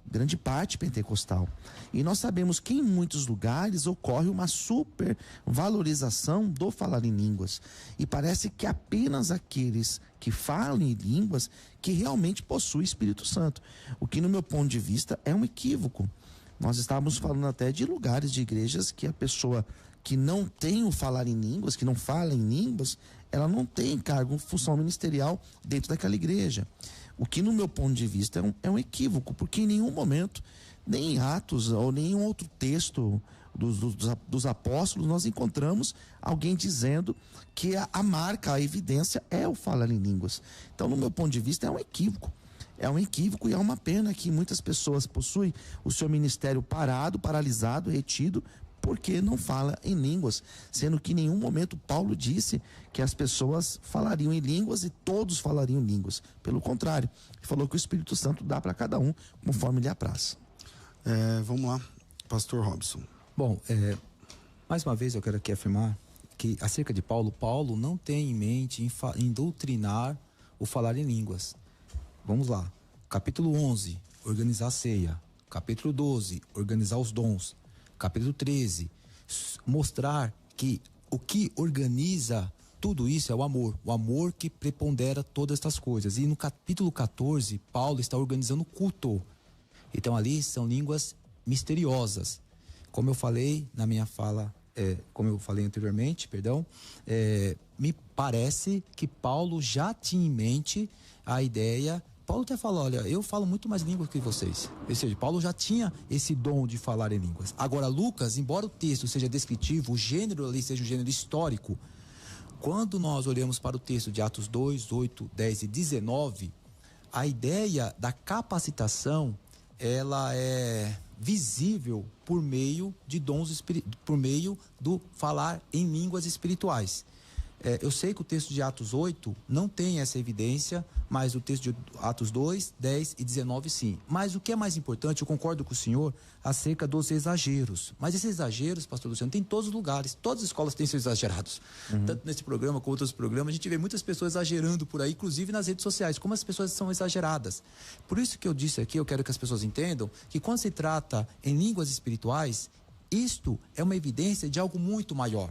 Grande parte pentecostal. E nós sabemos que em muitos lugares ocorre uma supervalorização do falar em línguas. E parece que apenas aqueles que falam em línguas que realmente possuem Espírito Santo. O que, no meu ponto de vista, é um equívoco. Nós estávamos falando até de lugares de igrejas que a pessoa que não tem o falar em línguas, que não fala em línguas, ela não tem cargo, função ministerial dentro daquela igreja. O que, no meu ponto de vista, é um equívoco, porque em nenhum momento, nem em Atos ou nenhum outro texto dos apóstolos, nós encontramos alguém dizendo que a marca, a evidência é o falar em línguas. Então, no meu ponto de vista, é um equívoco. É um equívoco e é uma pena que muitas pessoas possuem o seu ministério parado, paralisado, retido, porque não fala em línguas, sendo que em nenhum momento Paulo disse que as pessoas falariam em línguas e todos falariam em línguas. Pelo contrário, ele falou que o Espírito Santo dá para cada um conforme lhe apraz. Vamos lá, pastor Robson. Bom, mais uma vez eu quero aqui afirmar que acerca de Paulo não tem em mente em doutrinar o falar em línguas. Vamos lá, capítulo 11, organizar a ceia. Capítulo 12, organizar os dons. Capítulo 13, mostrar que o que organiza tudo isso é o amor que prepondera todas estas coisas. E no capítulo 14, Paulo está organizando o culto. Então ali são línguas misteriosas. Como eu falei na minha fala, como eu falei anteriormente, me parece que Paulo já tinha em mente a ideia. Paulo até falou, olha, eu falo muito mais línguas que vocês. Ou seja, Paulo já tinha esse dom de falar em línguas. Agora, Lucas, embora o texto seja descritivo, o gênero ali seja um gênero histórico, quando nós olhamos para o texto de Atos 2, 8, 10 e 19, a ideia da capacitação, ela é visível por meio de dons, por meio do falar em línguas espirituais. Eu sei que o texto de Atos 8 não tem essa evidência, mas o texto de Atos 2, 10 e 19 sim. Mas o que é mais importante, eu concordo com o senhor acerca dos exageros. Mas esses exageros, pastor Luciano, tem em todos os lugares. Todas as escolas têm seus exagerados. Tanto nesse programa como outros programas, a gente vê muitas pessoas exagerando por aí, inclusive nas redes sociais, como as pessoas são exageradas. Por isso que eu disse aqui, eu quero que as pessoas entendam que quando se trata em línguas espirituais, isto é uma evidência de algo muito maior.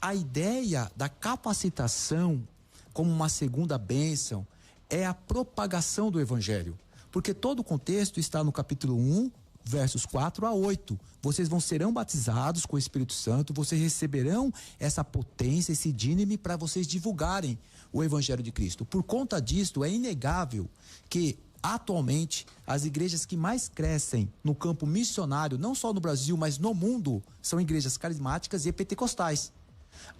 A ideia da capacitação como uma segunda bênção é a propagação do evangelho. Porque todo o contexto está no capítulo 1, versos 4 a 8. Vocês serão batizados com o Espírito Santo, vocês receberão essa potência, esse dínamo para vocês divulgarem o evangelho de Cristo. Por conta disto, é inegável que atualmente as igrejas que mais crescem no campo missionário, não só no Brasil, mas no mundo, são igrejas carismáticas e pentecostais.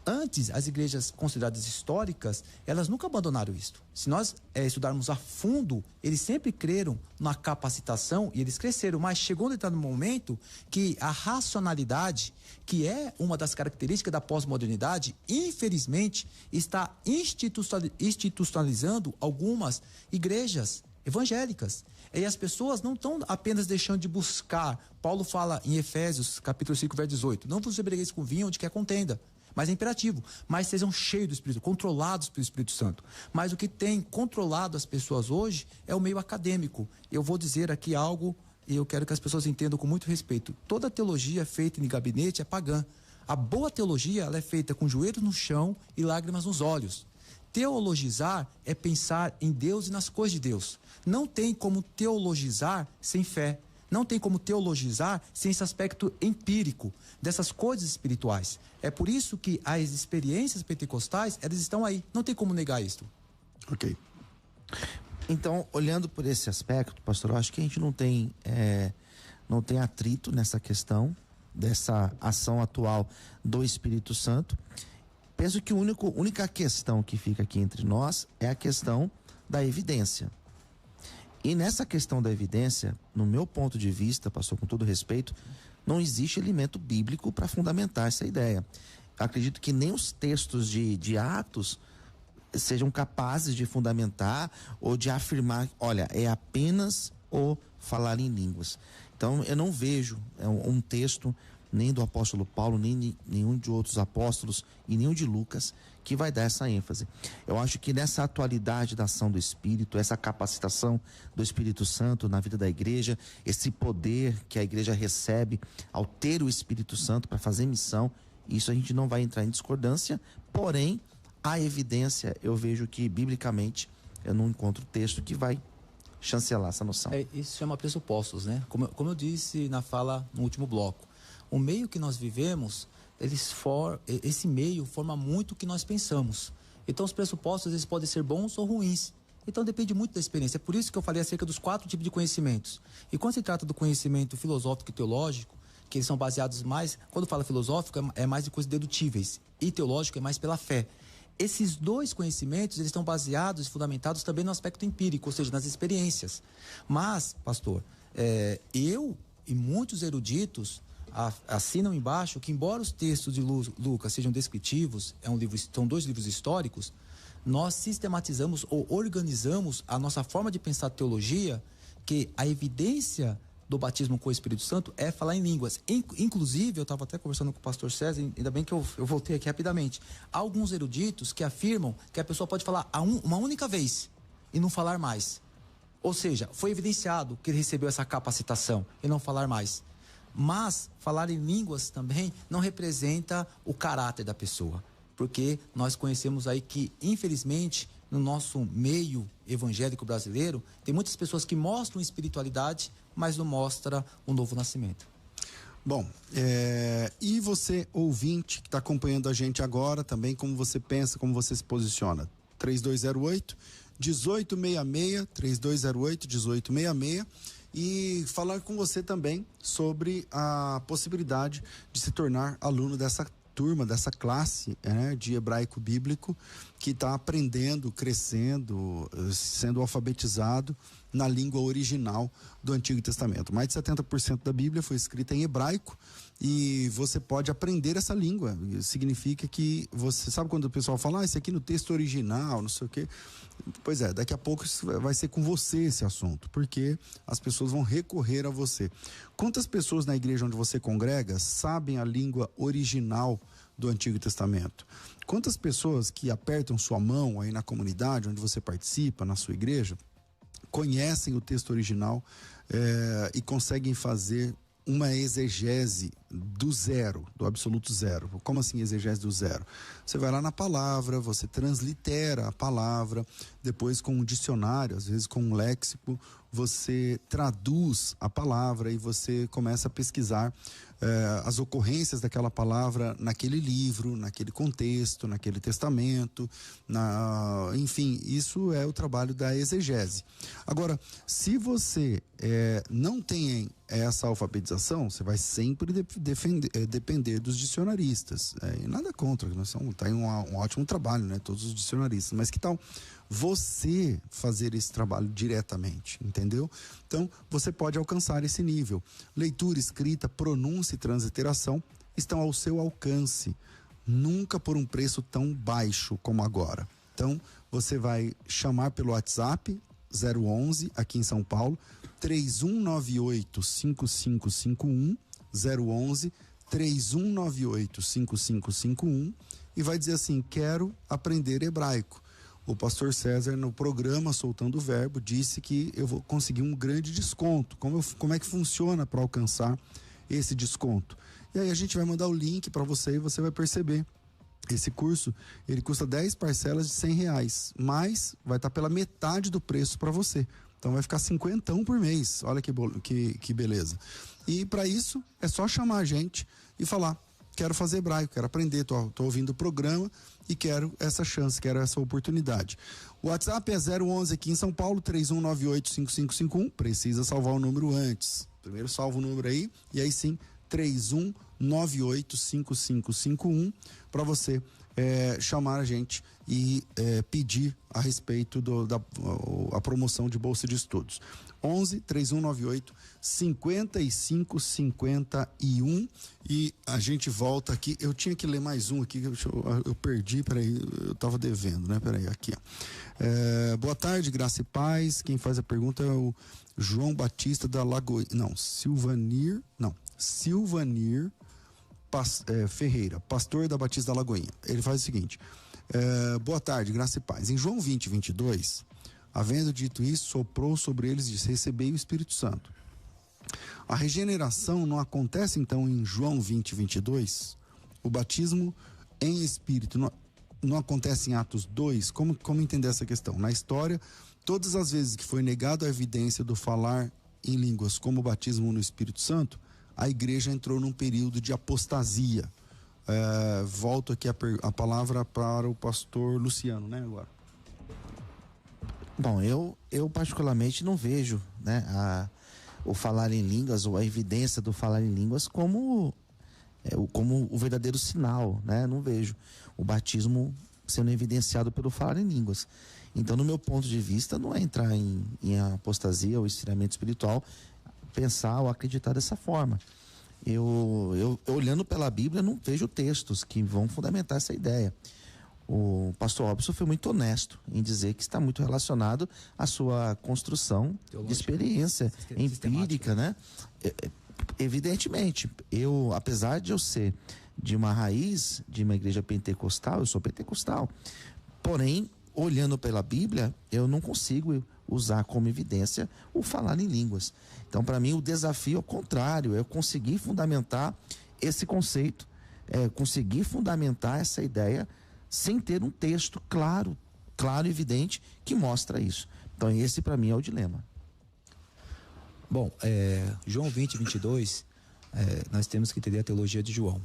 Antes, as igrejas consideradas históricas, elas nunca abandonaram isso. Se nós estudarmos a fundo, eles sempre creram na capacitação e eles cresceram, mas chegou um determinado momento que a racionalidade, que é uma das características da pós-modernidade, infelizmente, está institucionalizando algumas igrejas evangélicas. E as pessoas não estão apenas deixando de buscar. Paulo fala em Efésios, capítulo 5, verso 18, não vos embriagueis com vinho onde quer contenda. Mas é imperativo, mas sejam cheios do Espírito, controlados pelo Espírito Santo. Mas o que tem controlado as pessoas hoje é o meio acadêmico. Eu vou dizer aqui algo e eu quero que as pessoas entendam com muito respeito. Toda teologia feita em gabinete é pagã. A boa teologia, ela é feita com joelhos no chão e lágrimas nos olhos. Teologizar é pensar em Deus e nas coisas de Deus. Não tem como teologizar sem fé. Não tem como teologizar sem esse aspecto empírico dessas coisas espirituais. É por isso que as experiências pentecostais, elas estão aí. Não tem como negar isso. Ok. Então, olhando por esse aspecto, pastor, eu acho que a gente não tem atrito nessa questão dessa ação atual do Espírito Santo. Penso que a única questão que fica aqui entre nós é a questão da evidência. E nessa questão da evidência, no meu ponto de vista, pastor, com todo respeito, não existe elemento bíblico para fundamentar essa ideia. Acredito que nem os textos de Atos sejam capazes de fundamentar ou de afirmar, olha, é apenas o falar em línguas. Então, eu não vejo um texto nem do apóstolo Paulo, nem nenhum de outros apóstolos e nenhum de Lucas que vai dar essa ênfase. Eu acho que nessa atualidade da ação do Espírito, essa capacitação do Espírito Santo na vida da igreja, esse poder que a igreja recebe ao ter o Espírito Santo para fazer missão, isso a gente não vai entrar em discordância, porém, a evidência, eu vejo que biblicamente eu não encontro texto que vai chancelar essa noção. Isso chama pressupostos, né? Como eu disse na fala no último bloco, o meio que nós vivemos, esse meio forma muito o que nós pensamos. Então, os pressupostos, eles podem ser bons ou ruins. Então, depende muito da experiência. É por isso que eu falei acerca dos 4 tipos de conhecimentos. E quando se trata do conhecimento filosófico e teológico, que eles são baseados mais... Quando fala filosófico, é mais de coisas dedutíveis. E teológico é mais pela fé. Esses 2 conhecimentos, eles estão baseados e fundamentados também no aspecto empírico, ou seja, nas experiências. Mas, pastor, eu e muitos eruditos assinam embaixo que, embora os textos de Lucas sejam descritivos, são 2 livros históricos, nós sistematizamos ou organizamos a nossa forma de pensar teologia, que a evidência do batismo com o Espírito Santo é falar em línguas. Inclusive, eu estava até conversando com o pastor César, ainda bem que eu voltei aqui rapidamente. Há alguns eruditos que afirmam que a pessoa pode falar uma única vez e não falar mais. Ou seja, foi evidenciado que ele recebeu essa capacitação e não falar mais. Mas falar em línguas também não representa o caráter da pessoa, porque nós conhecemos aí que, infelizmente, no nosso meio evangélico brasileiro, tem muitas pessoas que mostram espiritualidade, mas não mostram o novo nascimento. Bom, e você, ouvinte, que está acompanhando a gente agora, também, como você pensa, como você se posiciona? 3208-1866, 3208-1866, e falar com você também sobre a possibilidade de se tornar aluno dessa turma, dessa classe, de hebraico bíblico, que está aprendendo, crescendo, sendo alfabetizado na língua original do Antigo Testamento. Mais de 70% da Bíblia foi escrita em hebraico e você pode aprender essa língua. Significa que você sabe quando o pessoal fala, isso aqui no texto original, não sei o quê. Pois é, daqui a pouco vai ser com você esse assunto, porque as pessoas vão recorrer a você. Quantas pessoas na igreja onde você congrega sabem a língua original do Antigo Testamento? Quantas pessoas que apertam sua mão aí na comunidade onde você participa, na sua igreja, conhecem o texto original e conseguem fazer uma exegese do zero, do absoluto zero? Como assim exegese do zero? Você vai lá na palavra, você translitera a palavra, depois com um dicionário, às vezes com um léxico, você traduz a palavra e você começa a pesquisar as ocorrências daquela palavra naquele livro, naquele contexto, naquele testamento, enfim, isso é o trabalho da exegese. Agora, se você não tem essa alfabetização, você vai sempre depender dos dicionaristas. E nada contra, tá em um ótimo trabalho, né? Todos os dicionaristas. Mas que tal você fazer esse trabalho diretamente, entendeu? Então, você pode alcançar esse nível. Leitura, escrita, pronúncia e transliteração estão ao seu alcance. Nunca por um preço tão baixo como agora. Então, você vai chamar pelo WhatsApp 011, aqui em São Paulo, 3198-5551, 011, 3198-5551, e vai dizer assim: quero aprender hebraico. O pastor César, no programa Soltando o Verbo, disse que eu vou conseguir um grande desconto. Como é que funciona para alcançar esse desconto? E aí a gente vai mandar o link para você e você vai perceber. Esse curso, ele custa 10 parcelas de R$100, mas vai estar pela metade do preço para você. Então vai ficar R$50 por mês. Olha que beleza. E para isso, é só chamar a gente e falar: quero fazer hebraico, quero aprender, tô ouvindo o programa e quero essa chance, quero essa oportunidade. O WhatsApp é 011 aqui em São Paulo, 3198-5551. Precisa salvar o número antes. Primeiro salva o número aí e aí sim, 3198-5551, para você chamar a gente e pedir a respeito da promoção de bolsa de estudos. 11 3198 5551. E a gente volta aqui. Eu tinha que ler mais um aqui, eu perdi, peraí, eu tava devendo, né? Peraí, aqui, ó. Boa tarde, graça e paz. Quem faz a pergunta é o João Batista da Lagoinha. Silvanir Ferreira, pastor da Batista da Lagoinha. Ele faz o seguinte: boa tarde, graça e paz. Em João 20:22, havendo dito isso, soprou sobre eles e disse: recebei o Espírito Santo. A regeneração não acontece então em João 20:22? O batismo em Espírito não acontece em Atos 2? Como entender essa questão? Na história, todas as vezes que foi negado a evidência do falar em línguas como o batismo no Espírito Santo, a igreja entrou num período de apostasia. Volto aqui a palavra para o pastor Luciano, né, agora. Bom, eu particularmente não vejo, né, o falar em línguas ou a evidência do falar em línguas como o verdadeiro sinal, né? Não vejo o batismo sendo evidenciado pelo falar em línguas. Então, no meu ponto de vista, não é entrar em apostasia ou esfriamento espiritual pensar ou acreditar dessa forma. Eu olhando pela Bíblia, não vejo textos que vão fundamentar essa ideia. O pastor Robson foi muito honesto em dizer que está muito relacionado à sua construção de experiência empírica, né? Evidentemente, apesar de eu ser de uma raiz de uma igreja pentecostal, eu sou pentecostal, porém, olhando pela Bíblia, eu não consigo usar como evidência o falar em línguas. Então, para mim, o desafio é o contrário, é eu conseguir fundamentar esse conceito, conseguir fundamentar essa ideia sem ter um texto claro e evidente que mostra isso. Então, esse para mim é o dilema. Bom, João 20:22, nós temos que entender a teologia de João.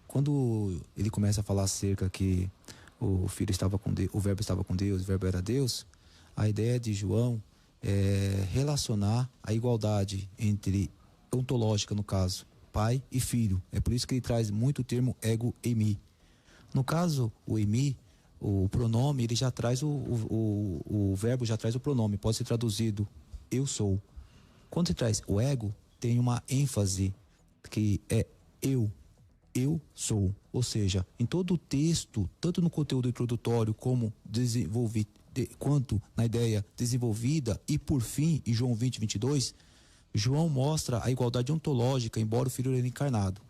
Quando ele começa a falar acerca que o Filho estava com Deus, o Verbo estava com Deus, o Verbo era Deus, a ideia de João é relacionar a igualdade ontológica, no caso, pai e filho. É por isso que ele traz muito o termo ego eimi. No caso, o eimi, o pronome, ele já traz o verbo já traz o pronome, pode ser traduzido eu sou. Quando se traz o ego, tem uma ênfase que é eu sou. Ou seja, em todo o texto, tanto no conteúdo introdutório como quanto na ideia desenvolvida e por fim, em João 20:22, João mostra a igualdade ontológica, embora o Filho era encarnado.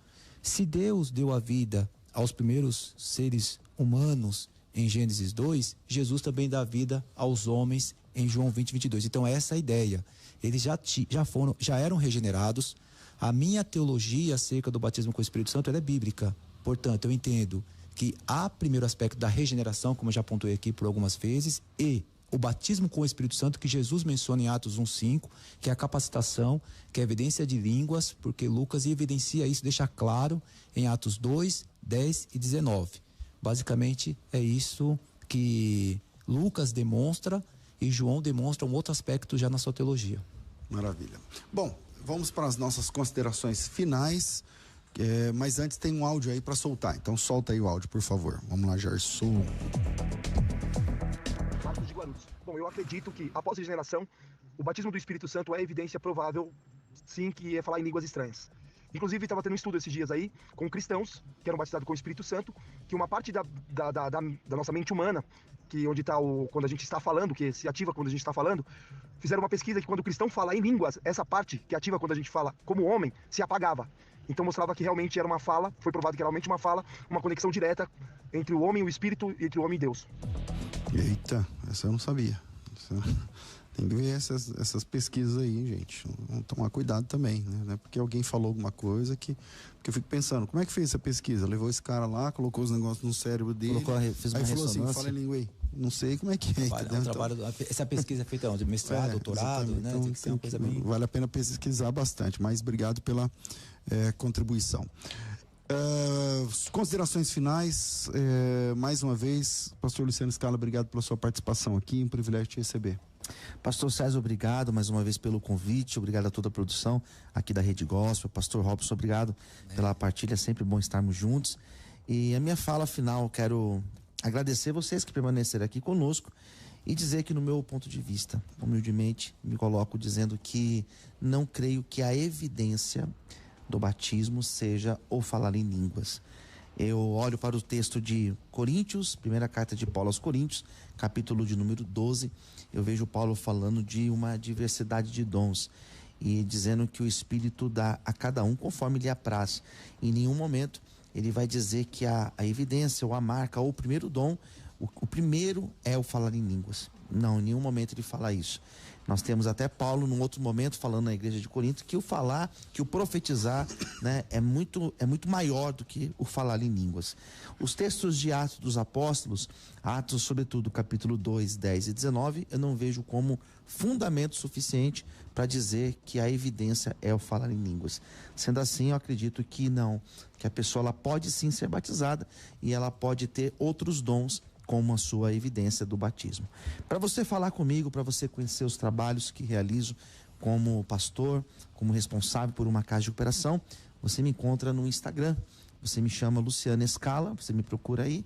Se Deus deu a vida aos primeiros seres humanos em Gênesis 2, Jesus também dá vida aos homens em João 20:22. Então essa é a ideia. Eles já eram regenerados. A minha teologia acerca do batismo com o Espírito Santo ela é bíblica. Portanto, eu entendo que há primeiro aspecto da regeneração, como eu já pontuei aqui por algumas vezes, e o batismo com o Espírito Santo que Jesus menciona em Atos 1:5, que é a capacitação, que é a evidência de línguas, porque Lucas evidencia isso, deixa claro em Atos 2, 10 e 19. Basicamente é isso que Lucas demonstra e João demonstra um outro aspecto já na sua teologia. Maravilha. Bom, vamos para as nossas considerações finais. Mas antes tem um áudio aí para soltar, então solta aí o áudio, por favor. Vamos lá, Gerson. Marcos de Guarulhos. Bom, eu acredito que após a regeneração, o batismo do Espírito Santo é evidência provável, sim, que é falar em línguas estranhas. Inclusive, estava tendo um estudo esses dias aí, com cristãos que eram batizados com o Espírito Santo, que uma parte da nossa mente humana, que onde está quando a gente está falando, que se ativa quando a gente está falando, fizeram uma pesquisa que quando o cristão fala em línguas, essa parte que ativa quando a gente fala como homem, se apagava. Então mostrava que realmente era uma fala, foi provado que era realmente uma fala, uma conexão direta entre o homem e o Espírito, e entre o homem e Deus. Eita, essa eu não sabia. Tem que ver essas pesquisas aí, gente. Vamos tomar cuidado também, né? Não é porque alguém falou alguma coisa que eu fico pensando, como é que fez essa pesquisa? Levou esse cara lá, colocou os negócios no cérebro dele, fez uma aí falou ressonância. assim, fala em língua aí. Não sei como é que é, entendeu? Essa pesquisa é feita onde? Mestrado, doutorado, né? Então, tem que ser uma coisa bem... Vale a pena pesquisar bastante, mas obrigado pela contribuição. Considerações finais, mais uma vez, pastor Luciano Scala, obrigado pela sua participação aqui, um privilégio te receber. Pastor César, obrigado mais uma vez pelo convite, obrigado a toda a produção aqui da Rede Gospel. Pastor Robson, obrigado pela partilha, é sempre bom estarmos juntos. E a minha fala final, quero agradecer vocês que permaneceram aqui conosco e dizer que, no meu ponto de vista, humildemente, me coloco dizendo que não creio que a evidência do batismo seja o falar em línguas. Eu olho para o texto de Coríntios, primeira carta de Paulo aos Coríntios, capítulo de número 12, eu vejo Paulo falando de uma diversidade de dons e dizendo que o Espírito dá a cada um conforme lhe apraz. Em nenhum momento ele vai dizer que a evidência ou a marca ou o primeiro dom, o primeiro é o falar em línguas. Não, em nenhum momento ele fala isso. Nós temos até Paulo, num outro momento, falando na igreja de Corinto, que o falar, que o profetizar, né, é muito maior do que o falar em línguas. Os textos de Atos dos Apóstolos, Atos, sobretudo, capítulo 2, 10 e 19, eu não vejo como fundamento suficiente para dizer que a evidência é o falar em línguas. Sendo assim, eu acredito que não, que a pessoa ela pode sim ser batizada e ela pode ter outros dons como a sua evidência do batismo. Para você falar comigo, para você conhecer os trabalhos que realizo como pastor, como responsável por uma casa de operação, você me encontra no Instagram, você me chama Luciano Scala, você me procura aí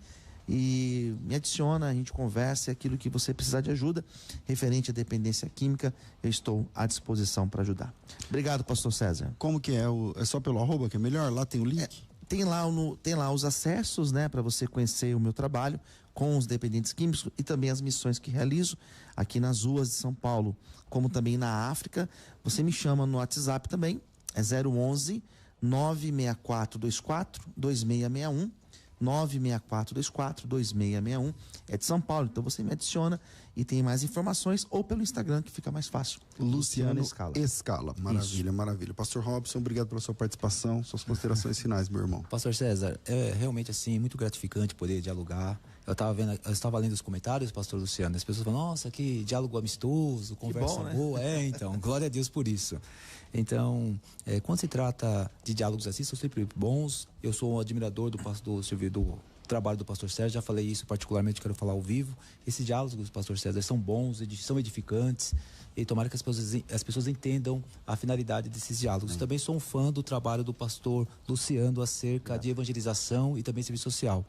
e me adiciona, a gente conversa, aquilo que você precisar de ajuda referente à dependência química, eu estou à disposição para ajudar. Obrigado, pastor César. Como que é? É só pelo arroba que é melhor? Lá tem o link? Tem lá os acessos, né, para você conhecer o meu trabalho com os dependentes químicos e também as missões que realizo aqui nas ruas de São Paulo, como também na África. Você me chama no WhatsApp também, é 011 96424 2661, 96424 2661, é de São Paulo, então você me adiciona e tem mais informações, ou pelo Instagram, que fica mais fácil. Luciano Scala. Maravilha, isso. Maravilha. Pastor Robson, obrigado pela sua participação, suas considerações finais, meu irmão. Pastor César, é realmente assim, muito gratificante poder dialogar. Eu estava lendo os comentários, pastor Luciano, as pessoas falam, nossa, que diálogo amistoso, conversa boa. Então, glória a Deus por isso. Então, quando se trata de diálogos assim, são sempre bons. Eu sou um admirador do trabalho do pastor César, já falei isso particularmente, quero falar ao vivo. Esses diálogos do pastor César são bons, são edificantes, e tomara que as pessoas entendam a finalidade desses diálogos. Também sou um fã do trabalho do pastor Luciano acerca de evangelização e também serviço social.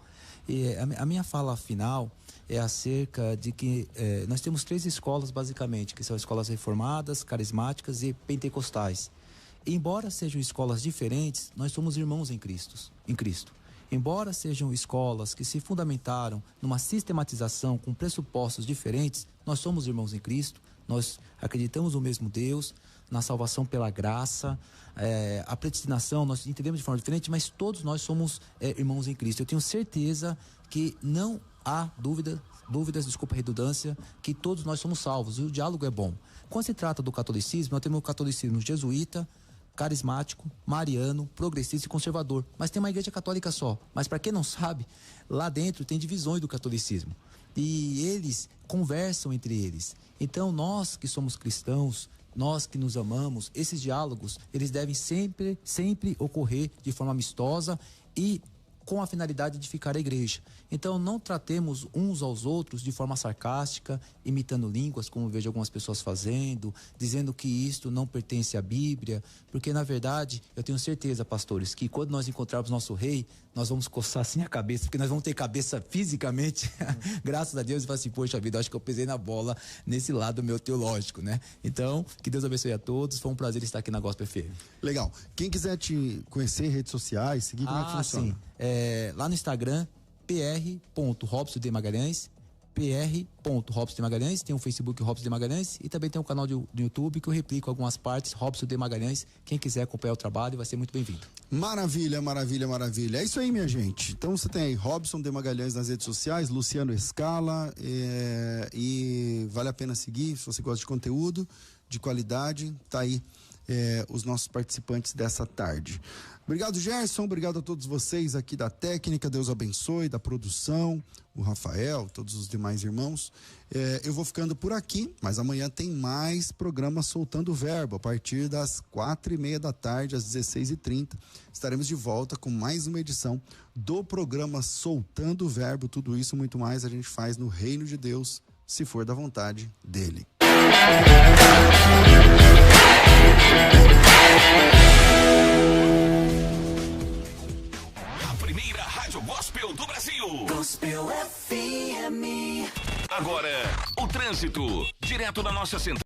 E a minha fala final é acerca de que nós temos 3 escolas basicamente, que são escolas reformadas, carismáticas e pentecostais. Embora sejam escolas diferentes, nós somos irmãos em Cristo. Embora sejam escolas que se fundamentaram numa sistematização com pressupostos diferentes, nós somos irmãos em Cristo, nós acreditamos no mesmo Deus, na salvação pela graça, a predestinação nós entendemos de forma diferente, mas todos nós somos irmãos em Cristo. Eu tenho certeza que não há dúvidas, desculpa a redundância, que todos nós somos salvos e o diálogo é bom. Quando se trata do catolicismo, nós temos o catolicismo jesuíta, carismático, mariano, progressista e conservador. Mas tem uma igreja católica só. Mas para quem não sabe, lá dentro tem divisões do catolicismo. E eles conversam entre eles. Então nós que somos cristãos, nós que nos amamos, esses diálogos, eles devem sempre ocorrer de forma amistosa e com a finalidade de edificar a igreja. Então não tratemos uns aos outros de forma sarcástica, imitando línguas, como vejo algumas pessoas fazendo, dizendo que isto não pertence à Bíblia, porque na verdade eu tenho certeza, pastores, que quando nós encontrarmos nosso rei, nós vamos coçar assim a cabeça, porque nós vamos ter cabeça fisicamente, graças a Deus, e falar assim, poxa vida, acho que eu pisei na bola nesse lado meu teológico, né? Então, que Deus abençoe a todos, foi um prazer estar aqui na Gospel FM. Legal. Quem quiser te conhecer em redes sociais, seguir, como é que funciona? Sim. Lá no Instagram, pr.robson de Magalhães, pr.robson de Magalhães, tem o Facebook Robson de Magalhães e também tem um canal do YouTube que eu replico algumas partes, Robson de Magalhães. Quem quiser acompanhar o trabalho vai ser muito bem-vindo. Maravilha, maravilha, maravilha. É isso aí, minha gente. Então você tem aí Robson de Magalhães nas redes sociais, Luciano Escala, e vale a pena seguir se você gosta de conteúdo, de qualidade, tá aí os nossos participantes dessa tarde. Obrigado, Gerson, obrigado a todos vocês aqui da técnica, Deus abençoe, da produção, o Rafael, todos os demais irmãos. Eu vou ficando por aqui, mas amanhã tem mais programa Soltando o Verbo, a partir das 4:30 da tarde, às 16h30. Estaremos de volta com mais uma edição do programa Soltando o Verbo. Tudo isso, muito mais, a gente faz no Reino de Deus, se for da vontade dele. A primeira rádio gospel do Brasil. Gospel FM. Agora, o trânsito, direto da nossa central.